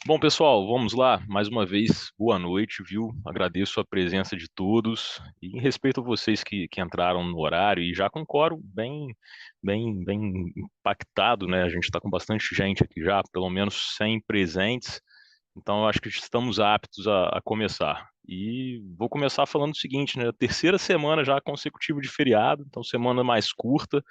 Bom, pessoal, vamos lá. Mais uma vez, boa noite, viu? Agradeço a presença de todos e em respeito a vocês que entraram no horário e já concordo bem impactado, né? A gente está com bastante gente aqui já, pelo menos 100 presentes, então eu acho que estamos aptos a começar. E vou começar falando o seguinte, né? Terceira semana já consecutiva de feriado, então semana mais curta.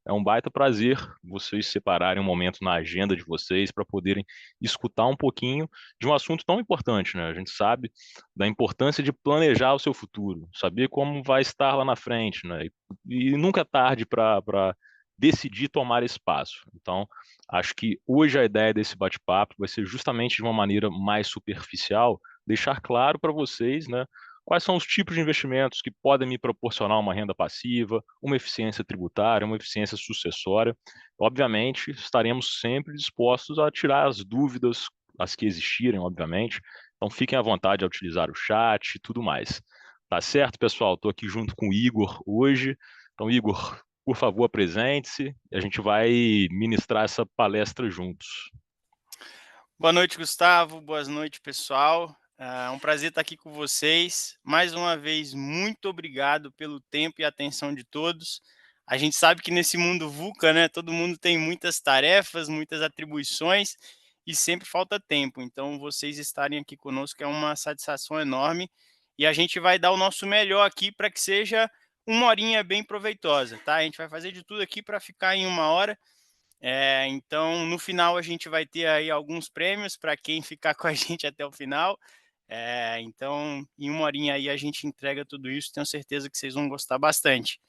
É um baita prazer vocês separarem um momento na agenda de vocês para poderem escutar um pouquinho de um assunto tão importante, né? A gente sabe da importância de planejar o seu futuro, saber como vai estar lá na frente, né? E nunca é tarde para decidir tomar esse passo. Então, acho que hoje a ideia desse bate-papo vai ser justamente de uma maneira mais superficial, deixar claro para vocês, né? Quais são os tipos de investimentos que podem me proporcionar uma renda passiva, uma eficiência tributária, uma eficiência sucessória? Obviamente, estaremos sempre dispostos a tirar as dúvidas, as que existirem, obviamente. Então, fiquem à vontade a utilizar o chat e tudo mais. Tá certo, pessoal? Estou aqui junto com o Igor hoje. Então, Igor, por favor, apresente-se e a gente vai ministrar essa palestra juntos. Boa noite, Gustavo. Boa noite, pessoal. É um prazer estar aqui com vocês. Mais uma vez, muito obrigado pelo tempo e atenção de todos. A gente sabe que nesse mundo VUCA, né, todo mundo tem muitas tarefas, muitas atribuições e sempre falta tempo. Então, vocês estarem aqui conosco é uma satisfação enorme e a gente vai dar o nosso melhor aqui para que seja uma horinha bem proveitosa, tá? A gente vai fazer de tudo aqui para ficar em uma hora. Então, no final, a gente vai ter aí alguns prêmios para quem ficar com a gente até o final. Então, em uma horinha aí a gente entrega tudo isso, tenho certeza que vocês vão gostar bastante.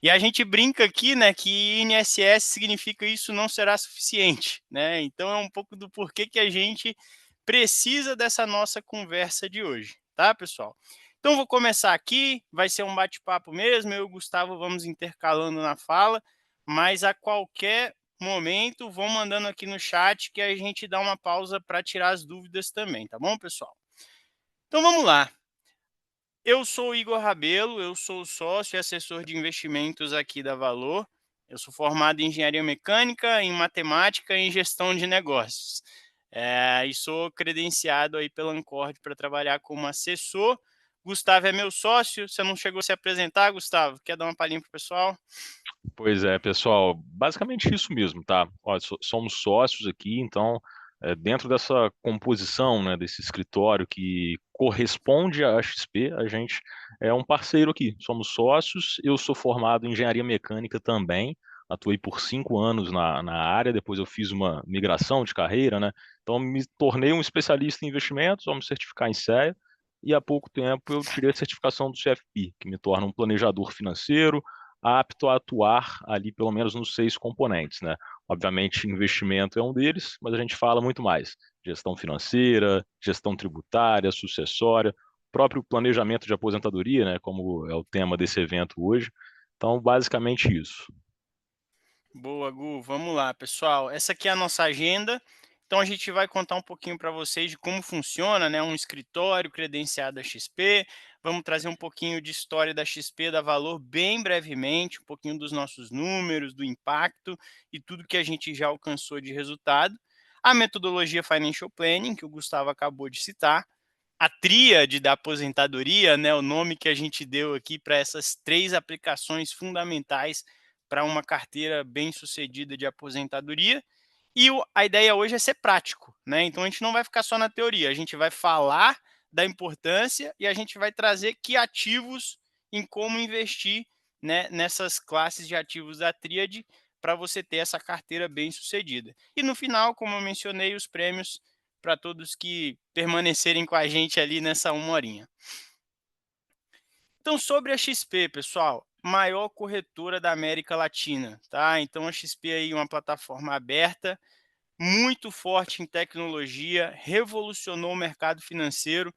E a gente brinca aqui, né, que INSS significa isso não será suficiente, né? Então é um pouco do porquê que a gente precisa dessa nossa conversa de hoje, tá, pessoal? Então vou começar aqui, vai ser um bate-papo mesmo, eu e o Gustavo vamos intercalando na fala, mas a qualquer momento vão mandando aqui no chat que a gente dá uma pausa para tirar as dúvidas também, tá bom, pessoal? Então vamos lá. Eu sou o Igor Rabelo, eu sou sócio e assessor de investimentos aqui da Valor. Eu sou formado em engenharia mecânica, em matemática e em gestão de negócios. E sou credenciado aí pela Ancord para trabalhar como assessor. Gustavo é meu sócio. Você não chegou a se apresentar, Gustavo? Quer dar uma palhinha para o pessoal? Pois é, pessoal, basicamente isso mesmo, tá? Olha, somos sócios aqui, então, dentro dessa composição, né, desse escritório que corresponde à XP, a gente é um parceiro aqui. Somos sócios, eu sou formado em engenharia mecânica também, atuei por 5 anos na área, depois eu fiz uma migração de carreira, né? Então, me tornei um especialista em investimentos, vou me certificar em CEA, e há pouco tempo eu tirei a certificação do CFP, que me torna um planejador financeiro, apto a atuar ali pelo menos nos 6 componentes, né? Obviamente, investimento é um deles, mas a gente fala muito mais. Gestão financeira, gestão tributária, sucessória, próprio planejamento de aposentadoria, né? Como é o tema desse evento hoje. Então, basicamente isso. Boa, Gu. Vamos lá, pessoal. Essa aqui é a nossa agenda. Então a gente vai contar um pouquinho para vocês de como funciona, né, um escritório credenciado da XP. Vamos trazer um pouquinho de história da XP, da Valor, bem brevemente, um pouquinho dos nossos números, do impacto e tudo que a gente já alcançou de resultado. A metodologia Financial Planning, que o Gustavo acabou de citar. A tríade da aposentadoria, né, o nome que a gente deu aqui para essas três aplicações fundamentais para uma carteira bem-sucedida de aposentadoria. E a ideia hoje é ser prático, né? Então a gente não vai ficar só na teoria, a gente vai falar da importância e a gente vai trazer que ativos em como investir, né, nessas classes de ativos da tríade para você ter essa carteira bem-sucedida. E no final, como eu mencionei, os prêmios para todos que permanecerem com a gente ali nessa uma horinha. Então, sobre a XP, pessoal, maior corretora da América Latina, tá? Então, a XP aí é uma plataforma aberta, muito forte em tecnologia, revolucionou o mercado financeiro.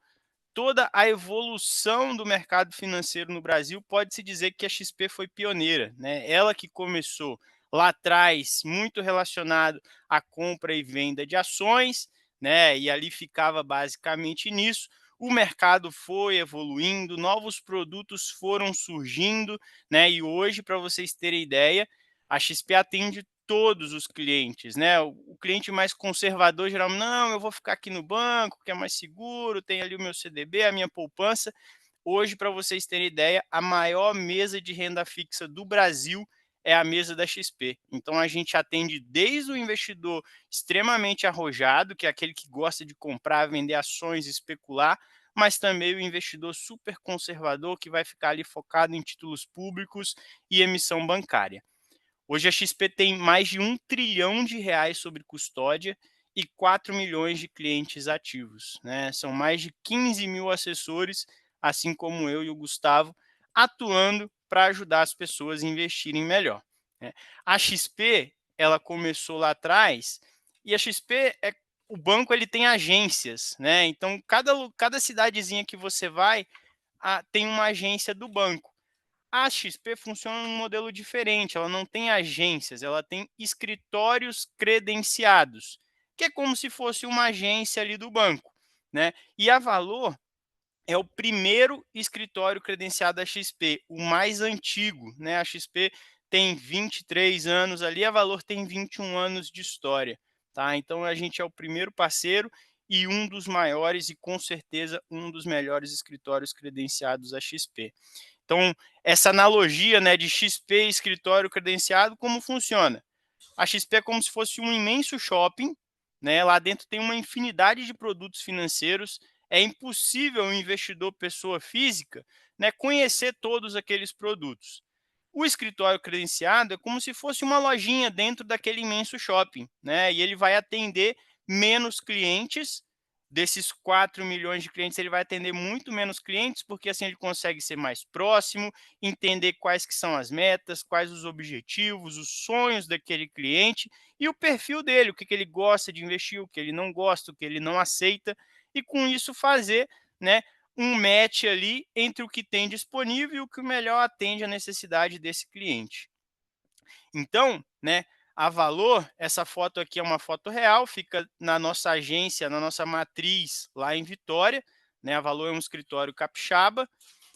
Toda a evolução do mercado financeiro no Brasil, pode-se dizer que a XP foi pioneira, né? Ela que começou lá atrás, muito relacionado à compra e venda de ações, né? E ali ficava basicamente nisso. O mercado foi evoluindo, novos produtos foram surgindo, né? E hoje, para vocês terem ideia, a XP atende todos os clientes, né? O cliente mais conservador, geralmente, não, eu vou ficar aqui no banco, que é mais seguro, tem ali o meu CDB, a minha poupança. Hoje, para vocês terem ideia, a maior mesa de renda fixa do Brasil é a mesa da XP. Então, a gente atende desde o investidor extremamente arrojado, que é aquele que gosta de comprar, vender ações, especular, mas também o investidor super conservador, que vai ficar ali focado em títulos públicos e emissão bancária. Hoje a XP tem mais de R$ 1 trilhão sobre custódia e 4 milhões de clientes ativos, né? São mais de 15 mil assessores, assim como eu e o Gustavo, atuando para ajudar as pessoas a investirem melhor, né? A XP, ela começou lá atrás, e a XP o banco, ele tem agências, né? Então cada cidadezinha que você vai, tem uma agência do banco. A XP funciona num modelo diferente, ela não tem agências, ela tem escritórios credenciados, que é como se fosse uma agência ali do banco, né? E a Valor é o primeiro escritório credenciado da XP, o mais antigo, né? A XP tem 23 anos ali, a Valor tem 21 anos de história, tá? Então a gente é o primeiro parceiro e um dos maiores e com certeza um dos melhores escritórios credenciados da XP. Então, essa analogia, né, de XP escritório credenciado, como funciona? A XP é como se fosse um imenso shopping, né? Lá dentro tem uma infinidade de produtos financeiros. É impossível o investidor pessoa física, né, conhecer todos aqueles produtos. O escritório credenciado é como se fosse uma lojinha dentro daquele imenso shopping, né? E ele vai atender menos clientes. Desses 4 milhões de clientes, ele vai atender muito menos clientes, porque assim ele consegue ser mais próximo, entender quais que são as metas, quais os objetivos, os sonhos daquele cliente e o perfil dele, o que ele gosta de investir, o que ele não gosta, o que ele não aceita, e com isso fazer, né, um match ali entre o que tem disponível e o que melhor atende a necessidade desse cliente. Então, né, a Valor, essa foto aqui é uma foto real, fica na nossa agência, na nossa matriz lá em Vitória, né? A Valor é um escritório capixaba.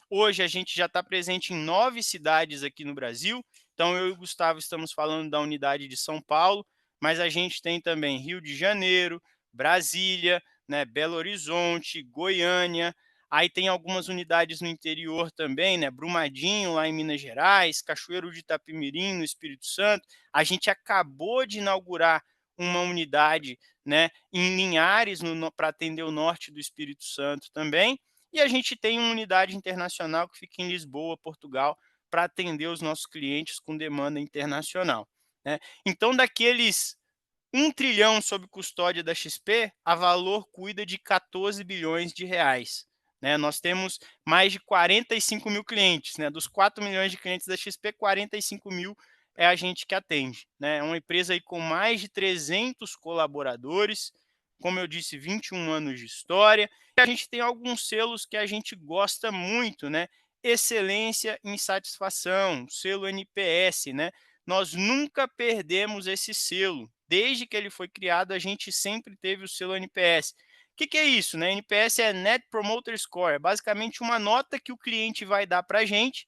Hoje a gente já está presente em 9 cidades aqui no Brasil. Então eu e o Gustavo estamos falando da unidade de São Paulo, mas a gente tem também Rio de Janeiro, Brasília, né, Belo Horizonte, Goiânia. Aí tem algumas unidades no interior também, né? Brumadinho, lá em Minas Gerais, Cachoeiro de Itapemirim, no Espírito Santo. A gente acabou de inaugurar uma unidade, né, em Linhares, para atender o norte do Espírito Santo também. E a gente tem uma unidade internacional que fica em Lisboa, Portugal, para atender os nossos clientes com demanda internacional, né? Então, daqueles 1 trilhão sob custódia da XP, a Valor cuida de 14 bilhões de reais, né? Nós temos mais de 45 mil clientes, né? Dos 4 milhões de clientes da XP, 45 mil é a gente que atende, né? É uma empresa aí com mais de 300 colaboradores, como eu disse, 21 anos de história. E a gente tem alguns selos que a gente gosta muito, né? Excelência em satisfação, selo NPS, né? Nós nunca perdemos esse selo. Desde que ele foi criado, a gente sempre teve o selo NPS. O que é isso, né? NPS é Net Promoter Score, é basicamente uma nota que o cliente vai dar para a gente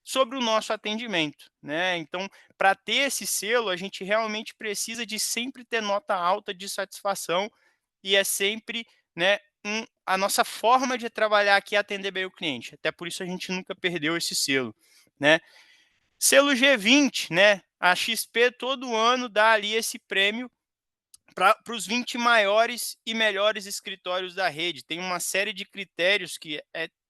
sobre o nosso atendimento, né? Então, para ter esse selo, a gente realmente precisa de sempre ter nota alta de satisfação e é sempre, né, a nossa forma de trabalhar aqui é atender bem o cliente. Até por isso a gente nunca perdeu esse selo, né? Selo G20, né? A XP todo ano dá ali esse prêmio para os 20 maiores e melhores escritórios da rede. Tem uma série de critérios que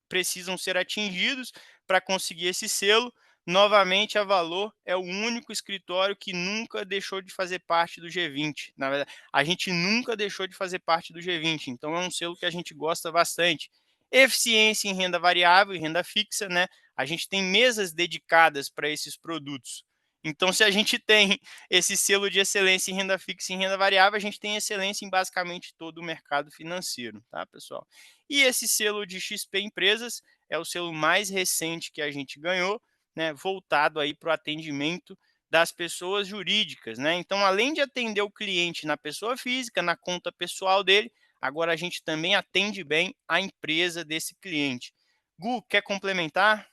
precisam ser atingidos para conseguir esse selo. Novamente, a Valor é o único escritório que nunca deixou de fazer parte do G20. Na verdade, a gente nunca deixou de fazer parte do G20, então é um selo que a gente gosta bastante. Eficiência em renda variável e renda fixa, né? A gente tem mesas dedicadas para esses produtos. Então, se a gente tem esse selo de excelência em renda fixa e em renda variável, a gente tem excelência em basicamente todo o mercado financeiro, tá, pessoal? E esse selo de XP Empresas é o selo mais recente que a gente ganhou, né, voltado aí para o atendimento das pessoas jurídicas, né? Então, além de atender o cliente na pessoa física, na conta pessoal dele, agora a gente também atende bem a empresa desse cliente. Gu, quer complementar?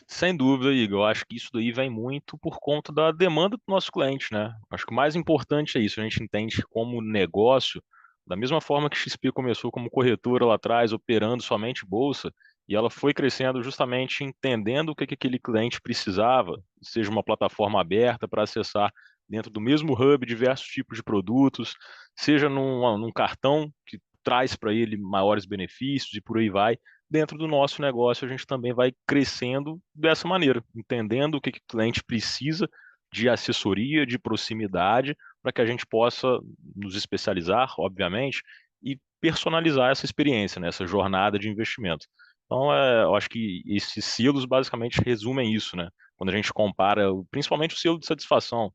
Sem dúvida, Igor. Eu acho que isso daí vem muito por conta da demanda do nosso cliente, né? Acho que o mais importante é isso. A gente entende que como negócio, da mesma forma que XP começou como corretora lá atrás, operando somente bolsa, e ela foi crescendo justamente entendendo o que aquele cliente precisava, seja uma plataforma aberta para acessar dentro do mesmo hub diversos tipos de produtos, seja num cartão que traz para ele maiores benefícios e por aí vai. Dentro do nosso negócio, a gente também vai crescendo dessa maneira, entendendo o que o cliente precisa de assessoria, de proximidade, para que a gente possa nos especializar, obviamente, e personalizar essa experiência, né, essa jornada de investimento. Então, eu acho que esses selos basicamente resumem isso, né? Quando a gente compara, principalmente o selo de satisfação,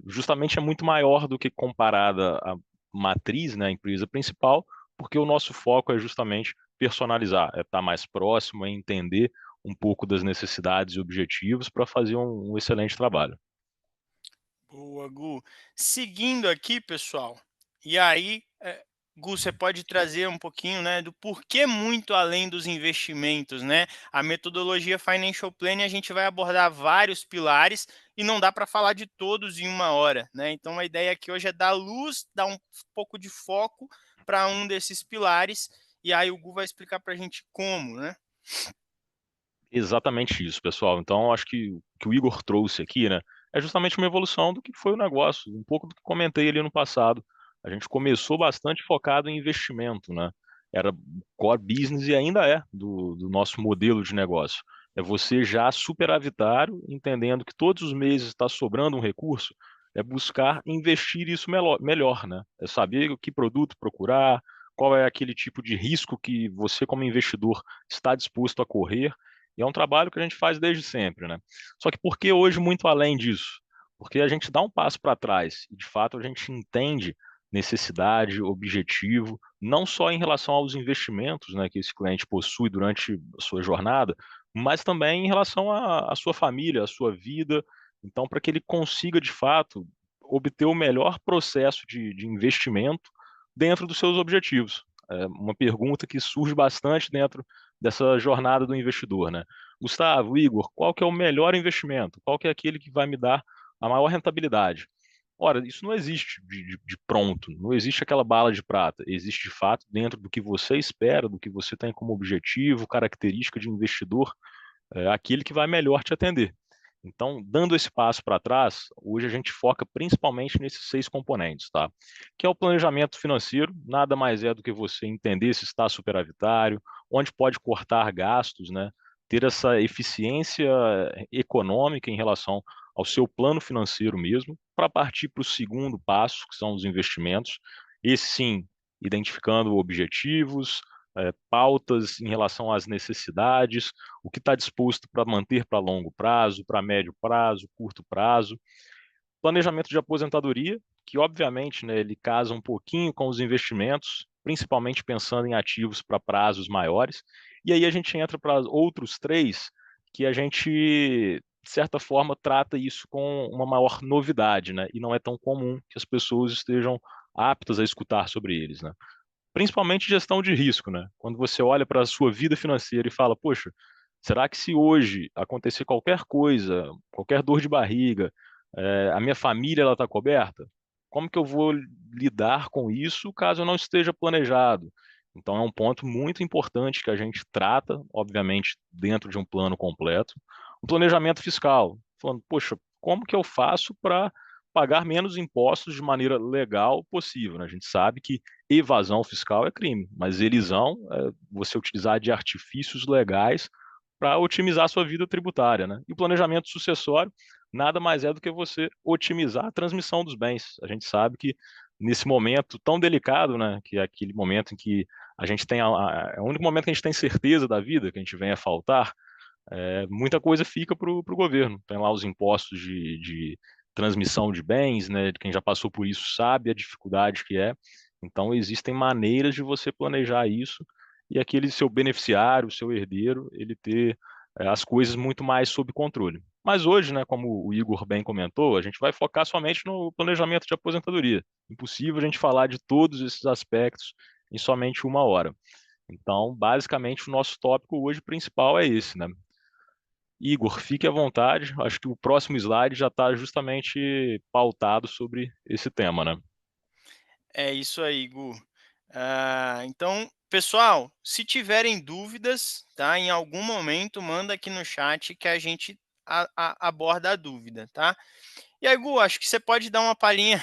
justamente é muito maior do que comparada à matriz, né, a empresa principal, porque o nosso foco é justamente personalizar, é estar mais próximo, é entender um pouco das necessidades e objetivos para fazer um excelente trabalho. Boa, Gu. Seguindo aqui, pessoal, e aí, Gu, você pode trazer um pouquinho, né, do porquê muito além dos investimentos, né? A metodologia Financial Planning, a gente vai abordar vários pilares e não dá para falar de todos em uma hora, né? Então, a ideia aqui hoje é dar luz, dar um pouco de foco para um desses pilares, e aí o Gu vai explicar para a gente como, né? Exatamente isso, pessoal. Então, eu acho que o que o Igor trouxe aqui, né, é justamente uma evolução do que foi o negócio, um pouco do que comentei ali no passado. A gente começou bastante focado em investimento, né? Era core business e ainda é do nosso modelo de negócio. É você já superavitário, entendendo que todos os meses está sobrando um recurso, é buscar investir isso melhor, né? É saber que produto procurar, qual é aquele tipo de risco que você, como investidor, está disposto a correr e é um trabalho que a gente faz desde sempre, né? Só que por que hoje muito além disso? Porque a gente dá um passo para trás e, de fato, a gente entende necessidade, objetivo, não só em relação aos investimentos, né, que esse cliente possui durante a sua jornada, mas também em relação à sua família, à sua vida. Então, para que ele consiga, de fato, obter o melhor processo de investimento dentro dos seus objetivos. É uma pergunta que surge bastante dentro dessa jornada do investidor, né? Gustavo, Igor, qual que é o melhor investimento? Qual que é aquele que vai me dar a maior rentabilidade? Ora, isso não existe de pronto, não existe aquela bala de prata. Existe de fato dentro do que você espera, do que você tem como objetivo, característica de investidor, aquele que vai melhor te atender. Então, dando esse passo para trás, hoje a gente foca principalmente nesses 6 componentes, tá? Que é o planejamento financeiro, nada mais é do que você entender se está superavitário, onde pode cortar gastos, né? Ter essa eficiência econômica em relação ao seu plano financeiro mesmo, para partir para o segundo passo, que são os investimentos. Esse sim, identificando objetivos, pautas em relação às necessidades, o que está disposto para manter para longo prazo, para médio prazo, curto prazo. Planejamento de aposentadoria, que obviamente, né, ele casa um pouquinho com os investimentos, principalmente pensando em ativos para prazos maiores. E aí a gente entra para outros três que a gente, de certa forma, trata isso com uma maior novidade, né? E não é tão comum que as pessoas estejam aptas a escutar sobre eles, né? Principalmente gestão de risco, né? Quando você olha para a sua vida financeira e fala, poxa, será que se hoje acontecer qualquer coisa, qualquer dor de barriga, a minha família ela está coberta? Como que eu vou lidar com isso caso eu não esteja planejado? Então é um ponto muito importante que a gente trata, obviamente, dentro de um plano completo. Um planejamento fiscal, falando, poxa, como que eu faço para pagar menos impostos de maneira legal possível, né? A gente sabe que evasão fiscal é crime, mas elisão é você utilizar de artifícios legais para otimizar a sua vida tributária, né? E o planejamento sucessório nada mais é do que você otimizar a transmissão dos bens. A gente sabe que nesse momento tão delicado, né, que é aquele momento em que a gente tem é o único momento que a gente tem certeza da vida, que a gente vem a faltar, muita coisa fica para o governo. Tem lá os impostos de transmissão de bens, né? Quem já passou por isso sabe a dificuldade que é. Então, existem maneiras de você planejar isso e aquele seu beneficiário, seu herdeiro, ele ter as coisas muito mais sob controle. Mas hoje, né, como o Igor bem comentou, a gente vai focar somente no planejamento de aposentadoria. Impossível a gente falar de todos esses aspectos em somente uma hora. Então, basicamente, o nosso tópico hoje principal é esse, né? Igor, fique à vontade. Acho que o próximo slide já está justamente pautado sobre esse tema, né? É isso aí, Gu. Então, pessoal, se tiverem dúvidas, tá? Em algum momento, manda aqui no chat que a gente aborda a dúvida, tá? E aí, Gu, acho que você pode dar uma palhinha.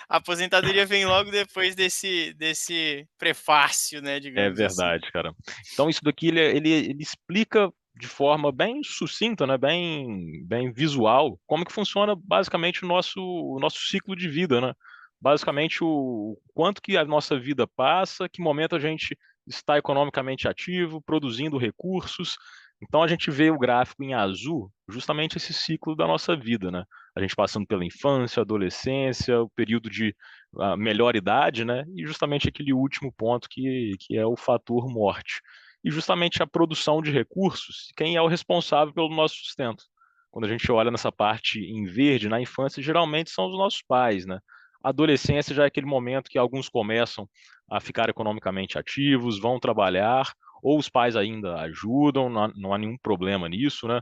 A aposentadoria vem logo depois desse prefácio, né? É Digamos assim. verdade, cara. Então, isso daqui ele explica de forma bem sucinta, né? Bem visual, como que funciona basicamente o nosso ciclo de vida, né? Basicamente, o quanto que a nossa vida passa, que momento a gente está economicamente ativo, produzindo recursos. Então, a gente vê o gráfico em azul, justamente esse ciclo da nossa vida, né? A gente passando pela infância, adolescência, o período de a melhor idade, né? E justamente aquele último ponto que é o fator morte. E justamente a produção de recursos, quem é o responsável pelo nosso sustento. Quando a gente olha nessa parte em verde, na infância, geralmente são os nossos pais, né? A adolescência já é aquele momento que alguns começam a ficar economicamente ativos, vão trabalhar, ou os pais ainda ajudam, não há nenhum problema nisso, né?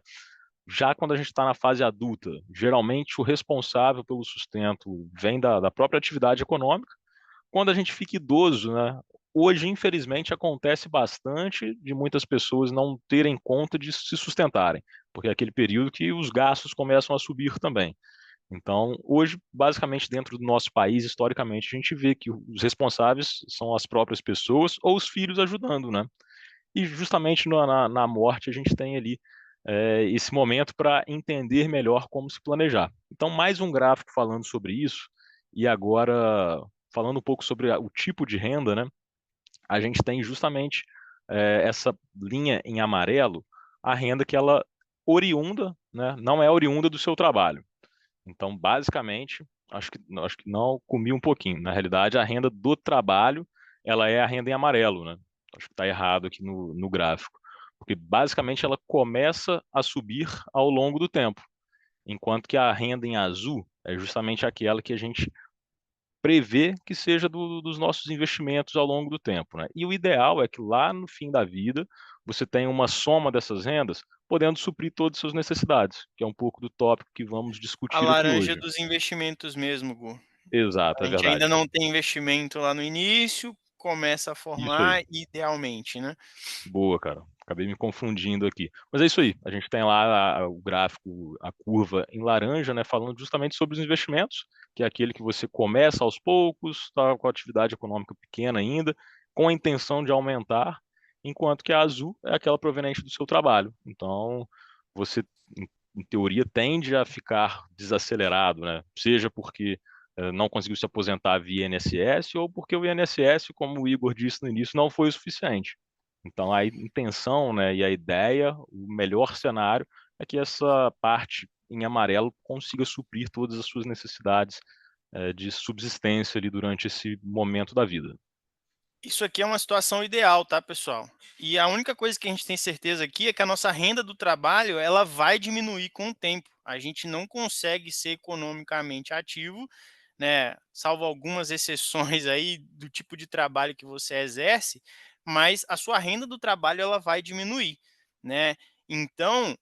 Já quando a gente está na fase adulta, geralmente o responsável pelo sustento vem da própria atividade econômica. Quando a gente fica idoso, né? Hoje, infelizmente, acontece bastante de muitas pessoas não terem conta de se sustentarem, porque é aquele período que os gastos começam a subir também. Então, hoje, basicamente, dentro do nosso país, historicamente, a gente vê que os responsáveis são as próprias pessoas ou os filhos ajudando, né? E justamente na morte a gente tem ali esse momento para entender melhor como se planejar. Então, mais um gráfico falando sobre isso, e agora falando um pouco sobre o tipo de renda, né? A gente tem justamente essa linha em amarelo, a renda que ela oriunda, né? Não é oriunda do seu trabalho. Então, basicamente, acho que não comi um pouquinho. Na realidade, a renda do trabalho, ela é a renda em amarelo, né? Acho que está errado aqui no gráfico. Porque, basicamente, ela começa a subir ao longo do tempo. Enquanto que a renda em azul é justamente aquela que a gente prevê que seja dos nossos investimentos ao longo do tempo, né? E o ideal é que lá no fim da vida você tenha uma soma dessas rendas, podendo suprir todas as suas necessidades, que é um pouco do tópico que vamos A discutir aqui laranja hoje. dos investimentos mesmo, Gu. Exato, A é gente ainda verdade. não tem investimento lá no início, começa a Isso aí. formar idealmente, né? Boa, cara. Acabei me confundindo aqui. Mas é isso aí. A gente tem lá o gráfico, a curva em laranja, né, falando justamente sobre os investimentos, que é aquele que você começa aos poucos, está com a atividade econômica pequena ainda, com a intenção de aumentar, enquanto que a azul é aquela proveniente do seu trabalho. Então, você, em teoria, tende a ficar desacelerado, né? Seja porque não conseguiu se aposentar via INSS ou porque o INSS, como o Igor disse no início, não foi o suficiente. Então, a intenção, né, e a ideia, o melhor cenário é que essa parte em amarelo consiga suprir todas as suas necessidades de subsistência ali durante esse momento da vida. Isso aqui é uma situação ideal, tá, pessoal? E a única coisa que a gente tem certeza aqui é que a nossa renda do trabalho, ela vai diminuir com o tempo. A gente não consegue ser economicamente ativo, né, salvo algumas exceções aí do tipo de trabalho que você exerce, mas a sua renda do trabalho ela vai diminuir, né? Então,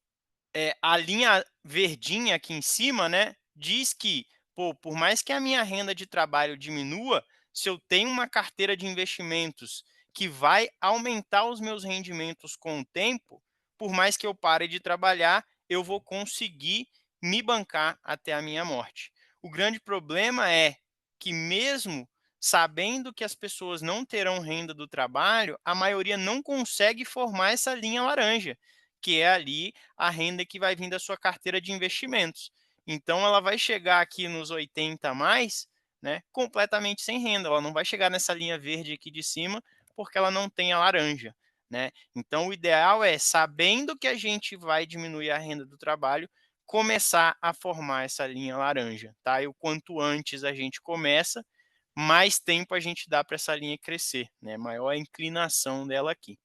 a linha verdinha aqui em cima, né, diz que, pô, por mais que a minha renda de trabalho diminua, se eu tenho uma carteira de investimentos que vai aumentar os meus rendimentos com o tempo, por mais que eu pare de trabalhar, eu vou conseguir me bancar até a minha morte. O grande problema é que mesmo sabendo que as pessoas não terão renda do trabalho, a maioria não consegue formar essa linha laranja, que é ali a renda que vai vir da sua carteira de investimentos. Então ela vai chegar aqui nos 80 a mais, né, completamente sem renda. Ela não vai chegar nessa linha verde aqui de cima porque ela não tem a laranja, né? Então o ideal é, sabendo que a gente vai diminuir a renda do trabalho, começar a formar essa linha laranja, tá? E o quanto antes a gente começa, mais tempo a gente dá para essa linha crescer, né? Maior a inclinação dela aqui.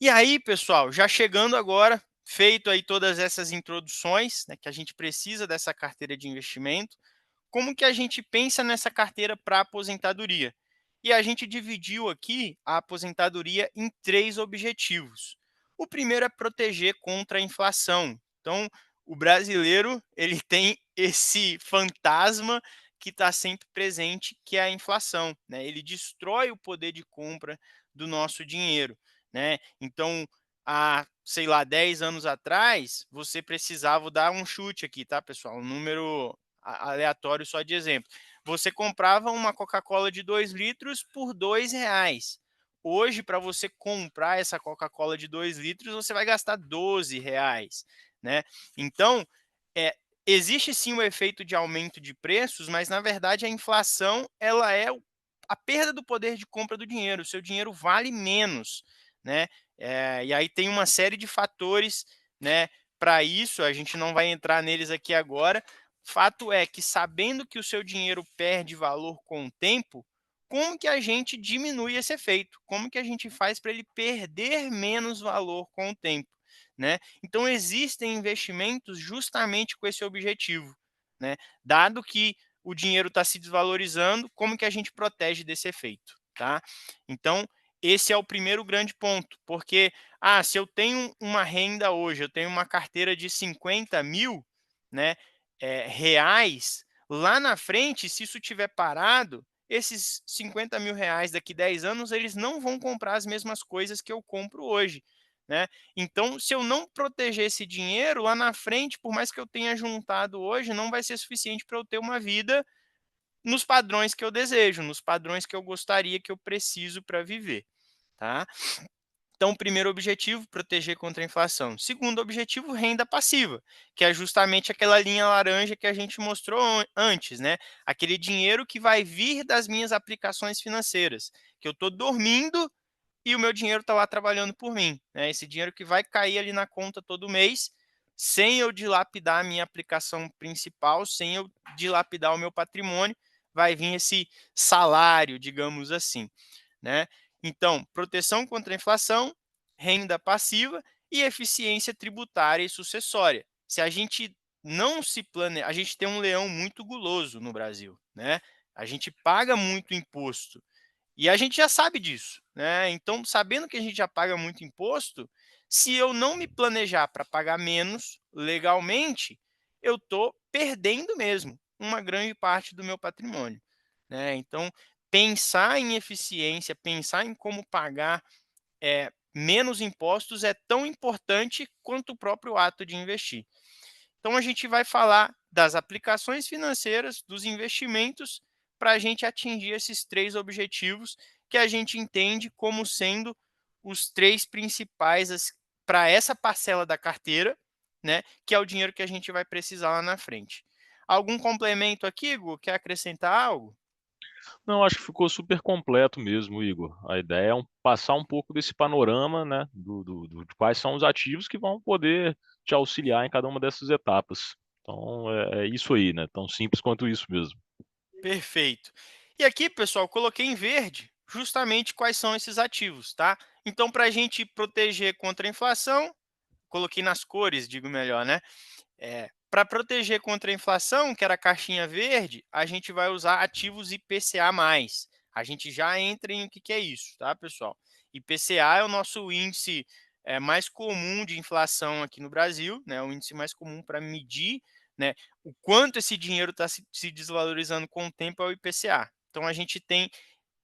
E aí, pessoal, já chegando agora, feito aí todas essas introduções, né, que a gente precisa dessa carteira de investimento, como que a gente pensa nessa carteira para aposentadoria? E a gente dividiu aqui a aposentadoria em três objetivos. O primeiro é proteger contra a inflação. Então, o brasileiro ele tem esse fantasma que está sempre presente, que é a inflação, né? Ele destrói o poder de compra do nosso dinheiro, né? Então, há, sei lá, 10 anos atrás, você precisava dar um chute aqui, tá, pessoal? Um número aleatório só de exemplo. Você comprava uma Coca-Cola de 2 litros por R$ 2. Hoje, para você comprar essa Coca-Cola de 2 litros, você vai gastar R$ 12, né? Então, é, existe sim o efeito de aumento de preços, mas na verdade a inflação ela é a perda do poder de compra do dinheiro. O seu dinheiro vale menos, né? E aí tem uma série de fatores, né? Para isso, a gente não vai entrar neles aqui agora. Fato é que sabendo que o seu dinheiro perde valor com o tempo, como que a gente diminui esse efeito? Como que a gente faz para ele perder menos valor com o tempo, né? Então existem investimentos justamente com esse objetivo, né? Dado que o dinheiro está se desvalorizando, como que a gente protege desse efeito, tá? Então esse é o primeiro grande ponto, porque se eu tenho uma renda hoje, eu tenho uma carteira de 50 mil, né, reais, lá na frente, se isso tiver parado, esses 50 mil reais daqui 10 anos, eles não vão comprar as mesmas coisas que eu compro hoje, né? Então, se eu não proteger esse dinheiro, lá na frente, por mais que eu tenha juntado hoje, não vai ser suficiente para eu ter uma vida nos padrões que eu desejo, nos padrões que eu gostaria, que eu preciso para viver, tá? Então, primeiro objetivo, proteger contra a inflação. Segundo objetivo, renda passiva, que é justamente aquela linha laranja que a gente mostrou antes, né? Aquele dinheiro que vai vir das minhas aplicações financeiras, que eu estou dormindo e o meu dinheiro está lá trabalhando por mim, né? Esse dinheiro que vai cair ali na conta todo mês, sem eu dilapidar a minha aplicação principal, sem eu dilapidar o meu patrimônio, vai vir esse salário, digamos assim, né? Então, proteção contra a inflação, renda passiva e eficiência tributária e sucessória. Se a gente não se planeja, a gente tem um leão muito guloso no Brasil, né? A gente paga muito imposto e a gente já sabe disso, né? Então, sabendo que a gente já paga muito imposto, se eu não me planejar para pagar menos legalmente, eu estou perdendo mesmo uma grande parte do meu patrimônio, né? Então, pensar em eficiência, pensar em como pagar menos impostos é tão importante quanto o próprio ato de investir. Então, a gente vai falar das aplicações financeiras, dos investimentos, para a gente atingir esses três objetivos que a gente entende como sendo os três principais para essa parcela da carteira, né, que é o dinheiro que a gente vai precisar lá na frente. Algum complemento aqui, Gu? Quer acrescentar algo? Não, acho que ficou super completo mesmo, Igor. A ideia é passar um pouco desse panorama, né, de quais são os ativos que vão poder te auxiliar em cada uma dessas etapas. Então, é isso aí, né? Tão simples quanto isso mesmo. Perfeito. E aqui, pessoal, coloquei em verde justamente quais são esses ativos, tá? Então, para a gente proteger contra a inflação, coloquei nas cores, digo melhor, né? Para proteger contra a inflação, que era a caixinha verde, a gente vai usar ativos IPCA+. A gente já entra em o que é isso, tá, pessoal? IPCA é o nosso índice mais comum de inflação aqui no Brasil, né? O índice mais comum para medir, né, o quanto esse dinheiro está se desvalorizando com o tempo é o IPCA. Então, a gente tem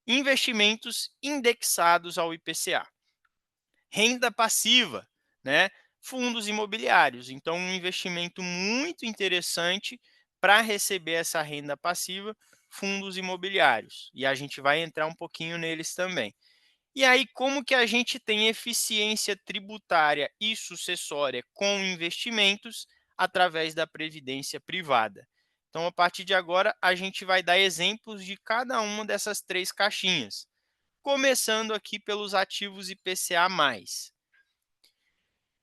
investimentos indexados ao IPCA. Renda passiva, né? Fundos imobiliários. Então, um investimento muito interessante para receber essa renda passiva, fundos imobiliários. E a gente vai entrar um pouquinho neles também. E aí, como que a gente tem eficiência tributária e sucessória com investimentos através da previdência privada? Então, a partir de agora, a gente vai dar exemplos de cada uma dessas três caixinhas, começando aqui pelos ativos IPCA+.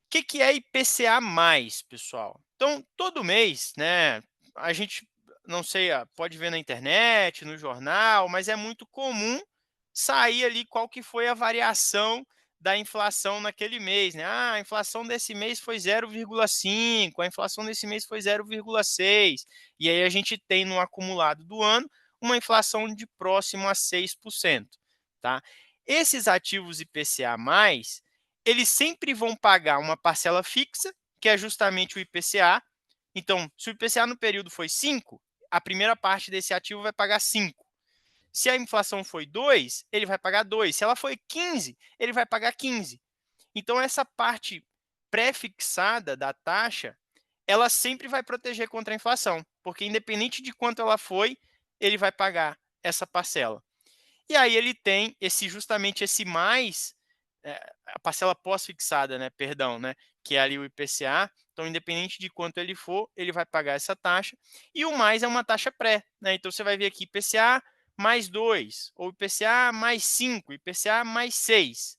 Que é IPCA+, pessoal? Então, todo mês, né, a gente, não sei, pode ver na internet, no jornal, mas é muito comum sair ali qual que foi a variação da inflação naquele mês, né? A inflação desse mês foi 0,5, a inflação desse mês foi 0,6, e aí a gente tem no acumulado do ano uma inflação de próximo a 6%, tá? Esses ativos IPCA+, eles sempre vão pagar uma parcela fixa, que é justamente o IPCA. Então, se o IPCA no período foi 5, a primeira parte desse ativo vai pagar 5. Se a inflação foi 2, ele vai pagar 2. Se ela foi 15, ele vai pagar 15. Então, essa parte pré-fixada da taxa, ela sempre vai proteger contra a inflação, porque independente de quanto ela foi, ele vai pagar essa parcela. E aí ele tem justamente esse mais, a parcela pós-fixada, né, perdão, né, que é ali o IPCA. Então, independente de quanto ele for, ele vai pagar essa taxa. E o mais é uma taxa pré, né? Então você vai ver aqui IPCA mais 2, ou IPCA mais 5, IPCA mais 6.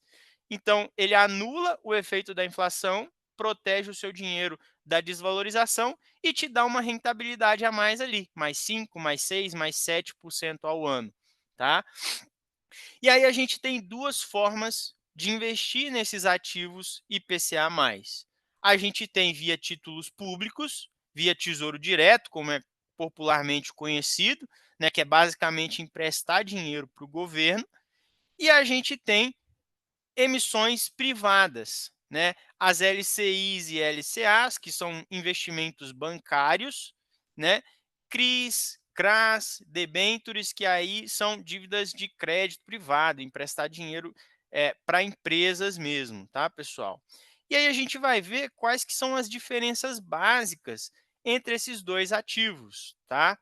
Então, ele anula o efeito da inflação, protege o seu dinheiro da desvalorização e te dá uma rentabilidade a mais ali, mais 5, mais 6, mais 7% ao ano, tá? E aí a gente tem duas formas de investir nesses ativos IPCA+. A gente tem via títulos públicos, via Tesouro Direto, como é popularmente conhecido, né, que é basicamente emprestar dinheiro para o governo, e a gente tem emissões privadas, né? As LCIs e LCAs, que são investimentos bancários, né? CRIs, CRAs, debêntures, que aí são dívidas de crédito privado, emprestar dinheiro para empresas mesmo, tá, pessoal? E aí a gente vai ver quais que são as diferenças básicas entre esses dois ativos, tá?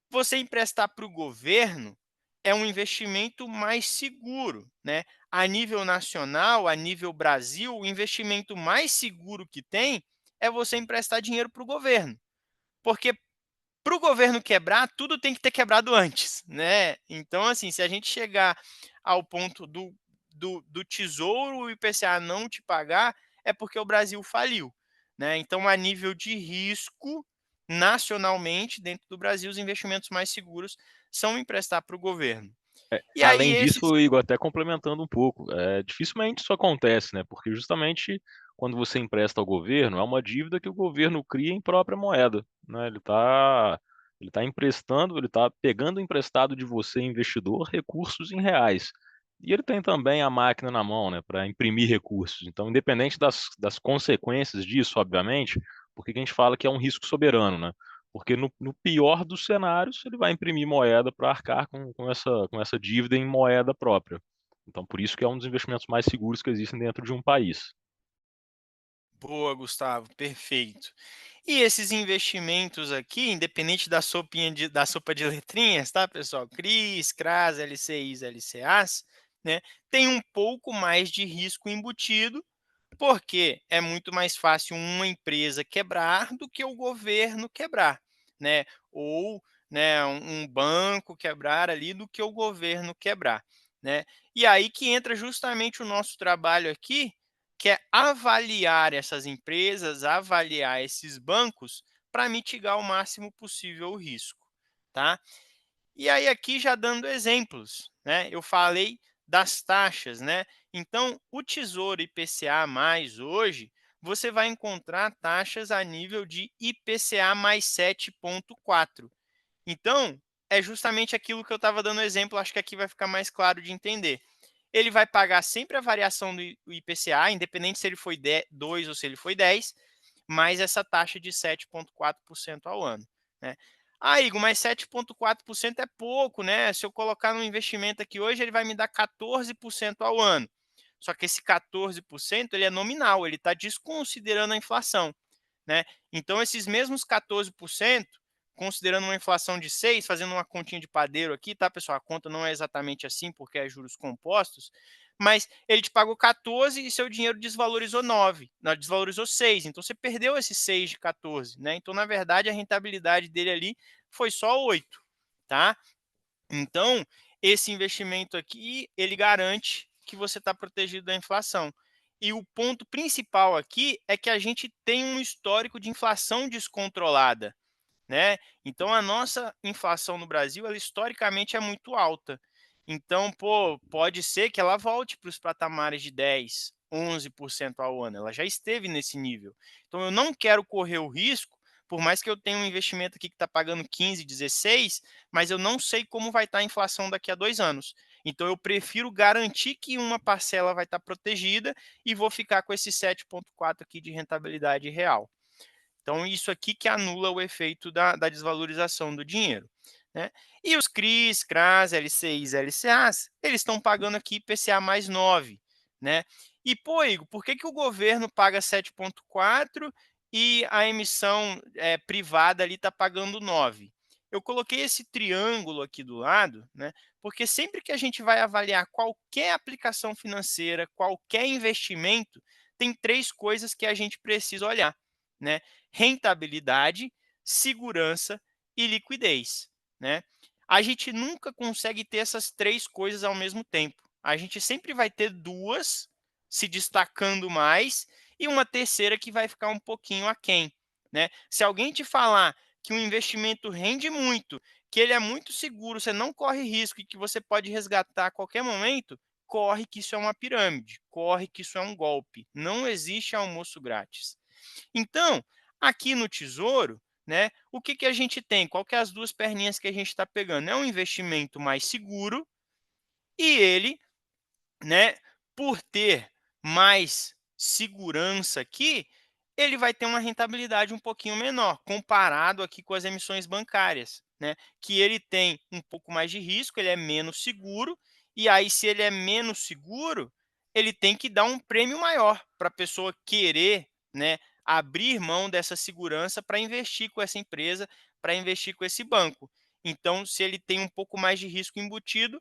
Você emprestar para o governo é um investimento mais seguro, né? A nível nacional, a nível Brasil, o investimento mais seguro que tem é você emprestar dinheiro para o governo, porque para o governo quebrar, tudo tem que ter quebrado antes, né? Então, assim, se a gente chegar ao ponto do tesouro, o IPCA não te pagar, é porque o Brasil faliu, né? Então, a nível de risco, nacionalmente, dentro do Brasil, os investimentos mais seguros são emprestar para o governo. E aí, Além esses. disso, Igor, até complementando um pouco, dificilmente isso acontece, né? Porque justamente quando você empresta ao governo, é uma dívida que o governo cria em própria moeda, né? Ele tá emprestando, ele está pegando emprestado de você, investidor, recursos em reais. E ele tem também a máquina na mão, né, para imprimir recursos. Então, independente das consequências disso, obviamente, por que que a gente fala que é um risco soberano, né? Porque no pior dos cenários, ele vai imprimir moeda para arcar com essa dívida em moeda própria. Então, por isso que é um dos investimentos mais seguros que existem dentro de um país. Boa, Gustavo, perfeito. E esses investimentos aqui, independente da sopa de letrinhas, tá, pessoal? CRIs, CRAs, LCIs, LCAs, né? Tem um pouco mais de risco embutido, porque é muito mais fácil uma empresa quebrar do que o governo quebrar, né? Ou, né, um banco quebrar ali do que o governo quebrar, né? E aí que entra justamente o nosso trabalho aqui, que é avaliar essas empresas, avaliar esses bancos para mitigar o máximo possível o risco, tá? E aí aqui já dando exemplos, né? Eu falei das taxas, né? Então, o Tesouro IPCA mais hoje, você vai encontrar taxas a nível de IPCA mais 7,4. Então, é justamente aquilo que eu estava dando exemplo, acho que aqui vai ficar mais claro de entender. Ele vai pagar sempre a variação do IPCA, independente se ele foi 2 ou se ele foi 10, mais essa taxa de 7,4% ao ano, né? Ah, Igor, mas 7,4% é pouco, né? Se eu colocar no investimento aqui hoje, ele vai me dar 14% ao ano. Só que esse 14% ele é nominal, ele está desconsiderando a inflação, né? Então, esses mesmos 14%, considerando uma inflação de 6, fazendo uma continha de padeiro aqui, tá, pessoal? A conta não é exatamente assim, porque é juros compostos, mas ele te pagou 14 e seu dinheiro desvalorizou 9, não, desvalorizou 6. Então, você perdeu esse 6 de 14, né? Então, na verdade, a rentabilidade dele ali foi só 8, tá? Então, esse investimento aqui, ele garante que você está protegido da inflação. E o ponto principal aqui é que a gente tem um histórico de inflação descontrolada, né? Então a nossa inflação no Brasil, ela historicamente é muito alta. Então, pô, pode ser que ela volte para os patamares de 10, 11% ao ano. Ela já esteve nesse nível. Então eu não quero correr o risco, por mais que eu tenha um investimento aqui que está pagando 15, 16, mas eu não sei como vai estar a inflação daqui a 2 anos. Então eu prefiro garantir que uma parcela vai estar protegida e vou ficar com esse 7,4 aqui de rentabilidade real. Então, isso aqui que anula o efeito da desvalorização do dinheiro, né? E os CRIs, CRAs, LCIs, LCAs, eles estão pagando aqui IPCA mais 9, né? E, pô, Igor, por que o governo paga 7,4 e a emissão privada ali está pagando 9? Eu coloquei esse triângulo aqui do lado, né? Porque sempre que a gente vai avaliar qualquer aplicação financeira, qualquer investimento, tem três coisas que a gente precisa olhar, né? Rentabilidade, segurança e liquidez, né? A gente nunca consegue ter essas três coisas ao mesmo tempo. A gente sempre vai ter duas se destacando mais e uma terceira que vai ficar um pouquinho aquém, né? Se alguém te falar que um investimento rende muito, que ele é muito seguro, você não corre risco e que você pode resgatar a qualquer momento, corre que isso é uma pirâmide, corre que isso é um golpe. Não existe almoço grátis. Então, aqui no Tesouro, né, o que, que a gente tem? Qual que é as duas perninhas que a gente está pegando? É um investimento mais seguro e ele, né, por ter mais segurança aqui, ele vai ter uma rentabilidade um pouquinho menor, comparado aqui com as emissões bancárias, né? Que ele tem um pouco mais de risco, ele é menos seguro, e aí, se ele é menos seguro, ele tem que dar um prêmio maior para a pessoa querer, né, abrir mão dessa segurança para investir com essa empresa, para investir com esse banco. Então, se ele tem um pouco mais de risco embutido,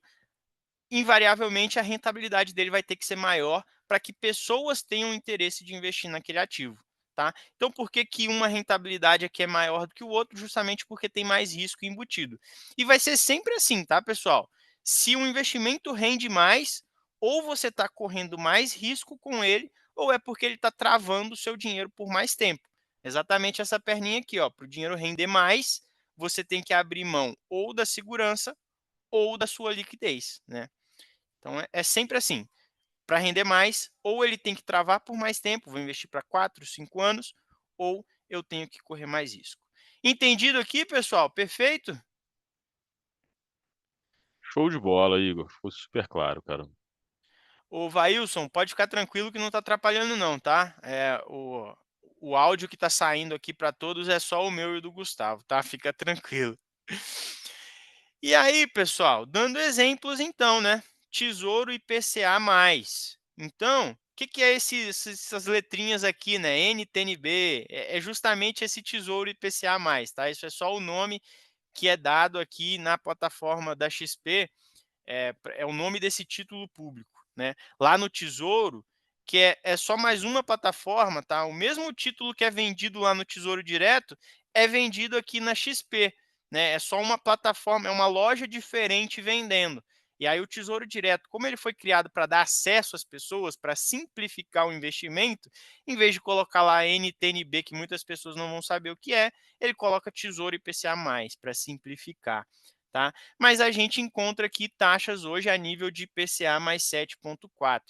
invariavelmente a rentabilidade dele vai ter que ser maior para que pessoas tenham interesse de investir naquele ativo, tá? Então, por que que uma rentabilidade aqui é maior do que o outro? Justamente porque tem mais risco embutido. E vai ser sempre assim, tá, pessoal? Se um investimento rende mais, ou você está correndo mais risco com ele, ou é porque ele está travando o seu dinheiro por mais tempo. Exatamente essa perninha aqui, ó. Para o dinheiro render mais, você tem que abrir mão ou da segurança ou da sua liquidez, né? Então é sempre assim. Para render mais, ou ele tem que travar por mais tempo, vou investir para 4, 5 anos, ou eu tenho que correr mais risco. Entendido aqui, pessoal? Perfeito? Show de bola, Igor. Ficou super claro, cara. Ô, Vailson, pode ficar tranquilo que não está atrapalhando não, tá? O áudio que está saindo aqui para todos é só o meu e o do Gustavo, tá? Fica tranquilo. E aí, pessoal, dando exemplos então, né? Tesouro IPCA+. Então, o que, que é essas letrinhas aqui, né? NTNB, é justamente esse Tesouro IPCA+, tá? Isso é só o nome que é dado aqui na plataforma da XP, é o nome desse título público, né? Lá no Tesouro, que é só mais uma plataforma, tá? O mesmo título que é vendido lá no Tesouro Direto é vendido aqui na XP, né? É só uma plataforma, é uma loja diferente vendendo. E aí o Tesouro Direto, como ele foi criado para dar acesso às pessoas, para simplificar o investimento, em vez de colocar lá NTNB, que muitas pessoas não vão saber o que é, ele coloca Tesouro IPCA+, para simplificar, tá? Mas a gente encontra aqui taxas hoje a nível de IPCA mais 7,4.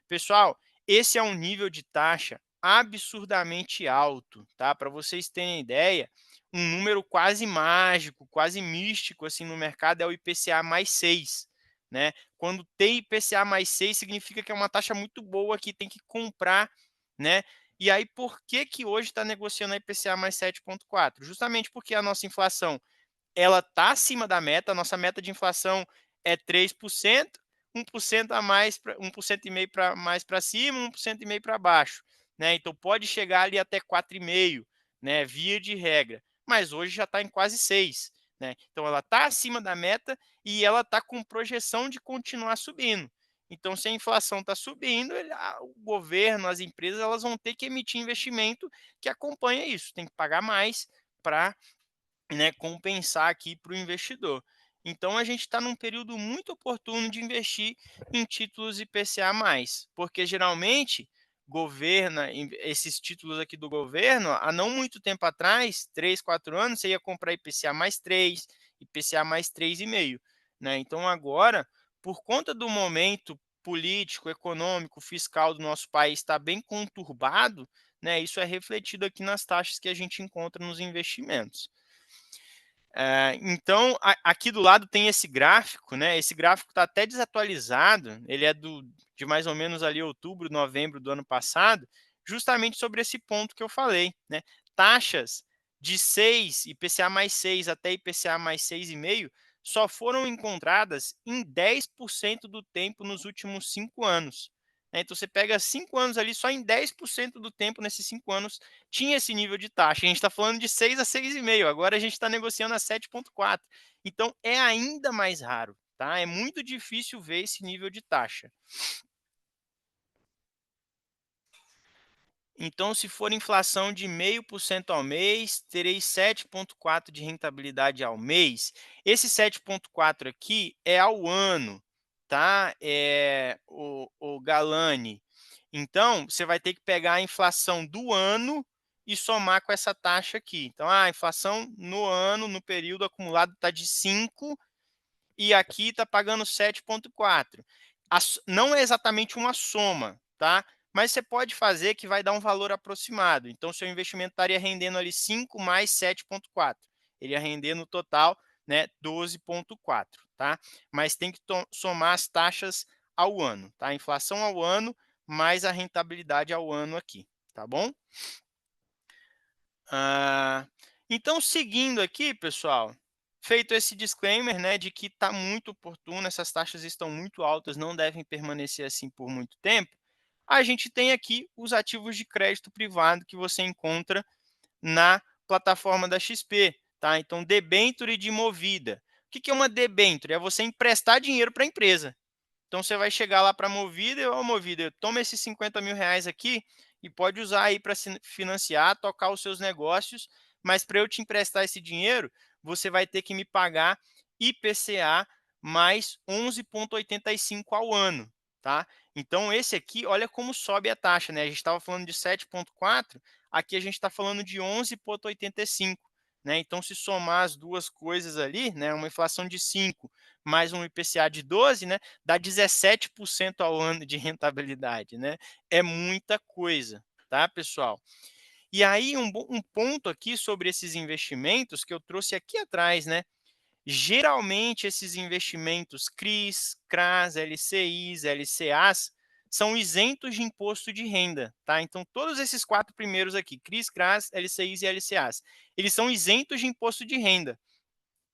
Pessoal, esse é um nível de taxa absurdamente alto, tá? Para vocês terem ideia, um número quase mágico, quase místico assim no mercado é o IPCA mais 6, né? Quando tem IPCA mais 6 significa que é uma taxa muito boa que tem que comprar, né? E aí, por que que hoje está negociando a IPCA mais 7,4? Justamente porque a nossa inflação ela está acima da meta, a nossa meta de inflação é 3%, 1% a mais, 1,5% para mais para cima, 1,5% para baixo, né? Então pode chegar ali até 4,5%, né? Via de regra, mas hoje já está em quase 6%, né? Então ela está acima da meta e ela está com projeção de continuar subindo. Então, se a inflação está subindo, o governo, as empresas, elas vão ter que emitir investimento que acompanha isso, tem que pagar mais para, né, compensar aqui para o investidor. Então a gente está num período muito oportuno de investir em títulos IPCA+, porque geralmente governa esses títulos aqui do governo, há não muito tempo atrás, 3, 4 anos, você ia comprar IPCA mais 3, IPCA mais 3,5, né? Então agora, por conta do momento político, econômico, fiscal do nosso país está bem conturbado, né? Isso é refletido aqui nas taxas que a gente encontra nos investimentos. Então, aqui do lado tem esse gráfico, né? Esse gráfico está até desatualizado, ele é de mais ou menos ali outubro, novembro do ano passado, justamente sobre esse ponto que eu falei, né? Taxas de 6, IPCA mais 6 até IPCA mais 6,5 só foram encontradas em 10% do tempo nos últimos 5 anos. Né? Então, você pega 5 anos ali, só em 10% do tempo nesses 5 anos tinha esse nível de taxa. A gente está falando de 6 a 6,5, agora a gente está negociando a 7,4. Então, é ainda mais raro, tá? É muito difícil ver esse nível de taxa. Então, se for inflação de 0,5% ao mês, terei 7,4% de rentabilidade ao mês. Esse 7,4% aqui é ao ano, tá? O Galani. Então, você vai ter que pegar a inflação do ano e somar com essa taxa aqui. Então, a inflação no ano, no período acumulado, está de 5 e aqui está pagando 7,4. Não é exatamente uma soma, tá? Mas você pode fazer que vai dar um valor aproximado. Então, seu investimento estaria rendendo ali 5 mais 7,4. Ele ia render no total, né, 12,4, tá? Mas tem que somar as taxas ao ano, tá? A inflação ao ano mais a rentabilidade ao ano aqui, tá bom? Então, seguindo aqui, pessoal, feito esse disclaimer, né, de que está muito oportuno, essas taxas estão muito altas, não devem permanecer assim por muito tempo, a gente tem aqui os ativos de crédito privado que você encontra na plataforma da XP, tá? Então, debênture de Movida. O que é uma debênture? É você emprestar dinheiro para a empresa. Então, você vai chegar lá para a Movida e, Movida, toma esses 50 mil reais aqui e pode usar aí para financiar, tocar os seus negócios, mas para eu te emprestar esse dinheiro, você vai ter que me pagar IPCA mais 11,85 ao ano, tá? Então, esse aqui, olha como sobe a taxa, né? A gente estava falando de 7,4, aqui a gente está falando de 11,85. Né? Então, se somar as duas coisas ali, né, uma inflação de 5 mais um IPCA de 12, né, dá 17% ao ano de rentabilidade, né? É muita coisa, tá, pessoal? E aí, um ponto aqui sobre esses investimentos que eu trouxe aqui atrás, né? Geralmente, esses investimentos CRIs, CRAs, LCIs, LCAs, são isentos de imposto de renda, tá? Então, todos esses 4 primeiros aqui, CRIs, CRAs, LCIs e LCAs, eles são isentos de imposto de renda.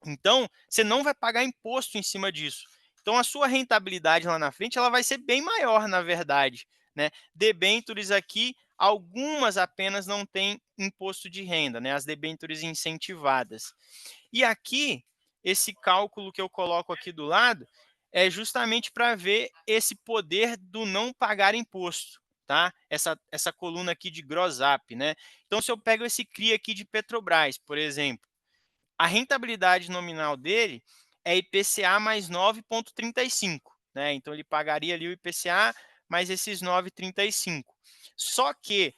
Então, você não vai pagar imposto em cima disso. Então, a sua rentabilidade lá na frente ela vai ser bem maior, na verdade. Né? Debêntures aqui, algumas apenas não têm imposto de renda, né? As debêntures incentivadas. E aqui, esse cálculo que eu coloco aqui do lado é justamente para ver esse poder do não pagar imposto. Tá? Essa coluna aqui de gross up, né? Então, se eu pego esse CRI aqui de Petrobras, por exemplo, a rentabilidade nominal dele é IPCA mais 9,35, né? Então ele pagaria ali o IPCA mais esses 9,35. Só que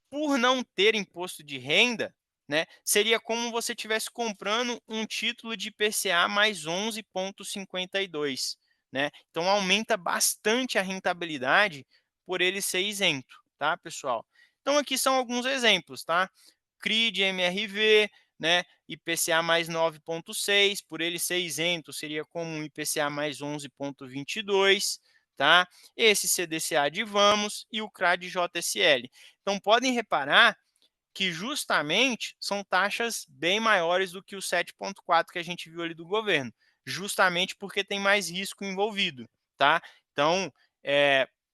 por não ter imposto de renda, né, seria como você estivesse comprando um título de IPCA mais 11,52, né? Então aumenta bastante a rentabilidade por ele ser isento, tá, pessoal? Então aqui são alguns exemplos, tá? CRI de MRV, né, IPCA mais 9,6, por ele ser isento, seria como um IPCA mais 11,22, tá? Esse CDCA de Vamos e o CRA de JSL. Então, podem reparar que justamente são taxas bem maiores do que o 7,4 que a gente viu ali do governo, justamente porque tem mais risco envolvido, tá? Então,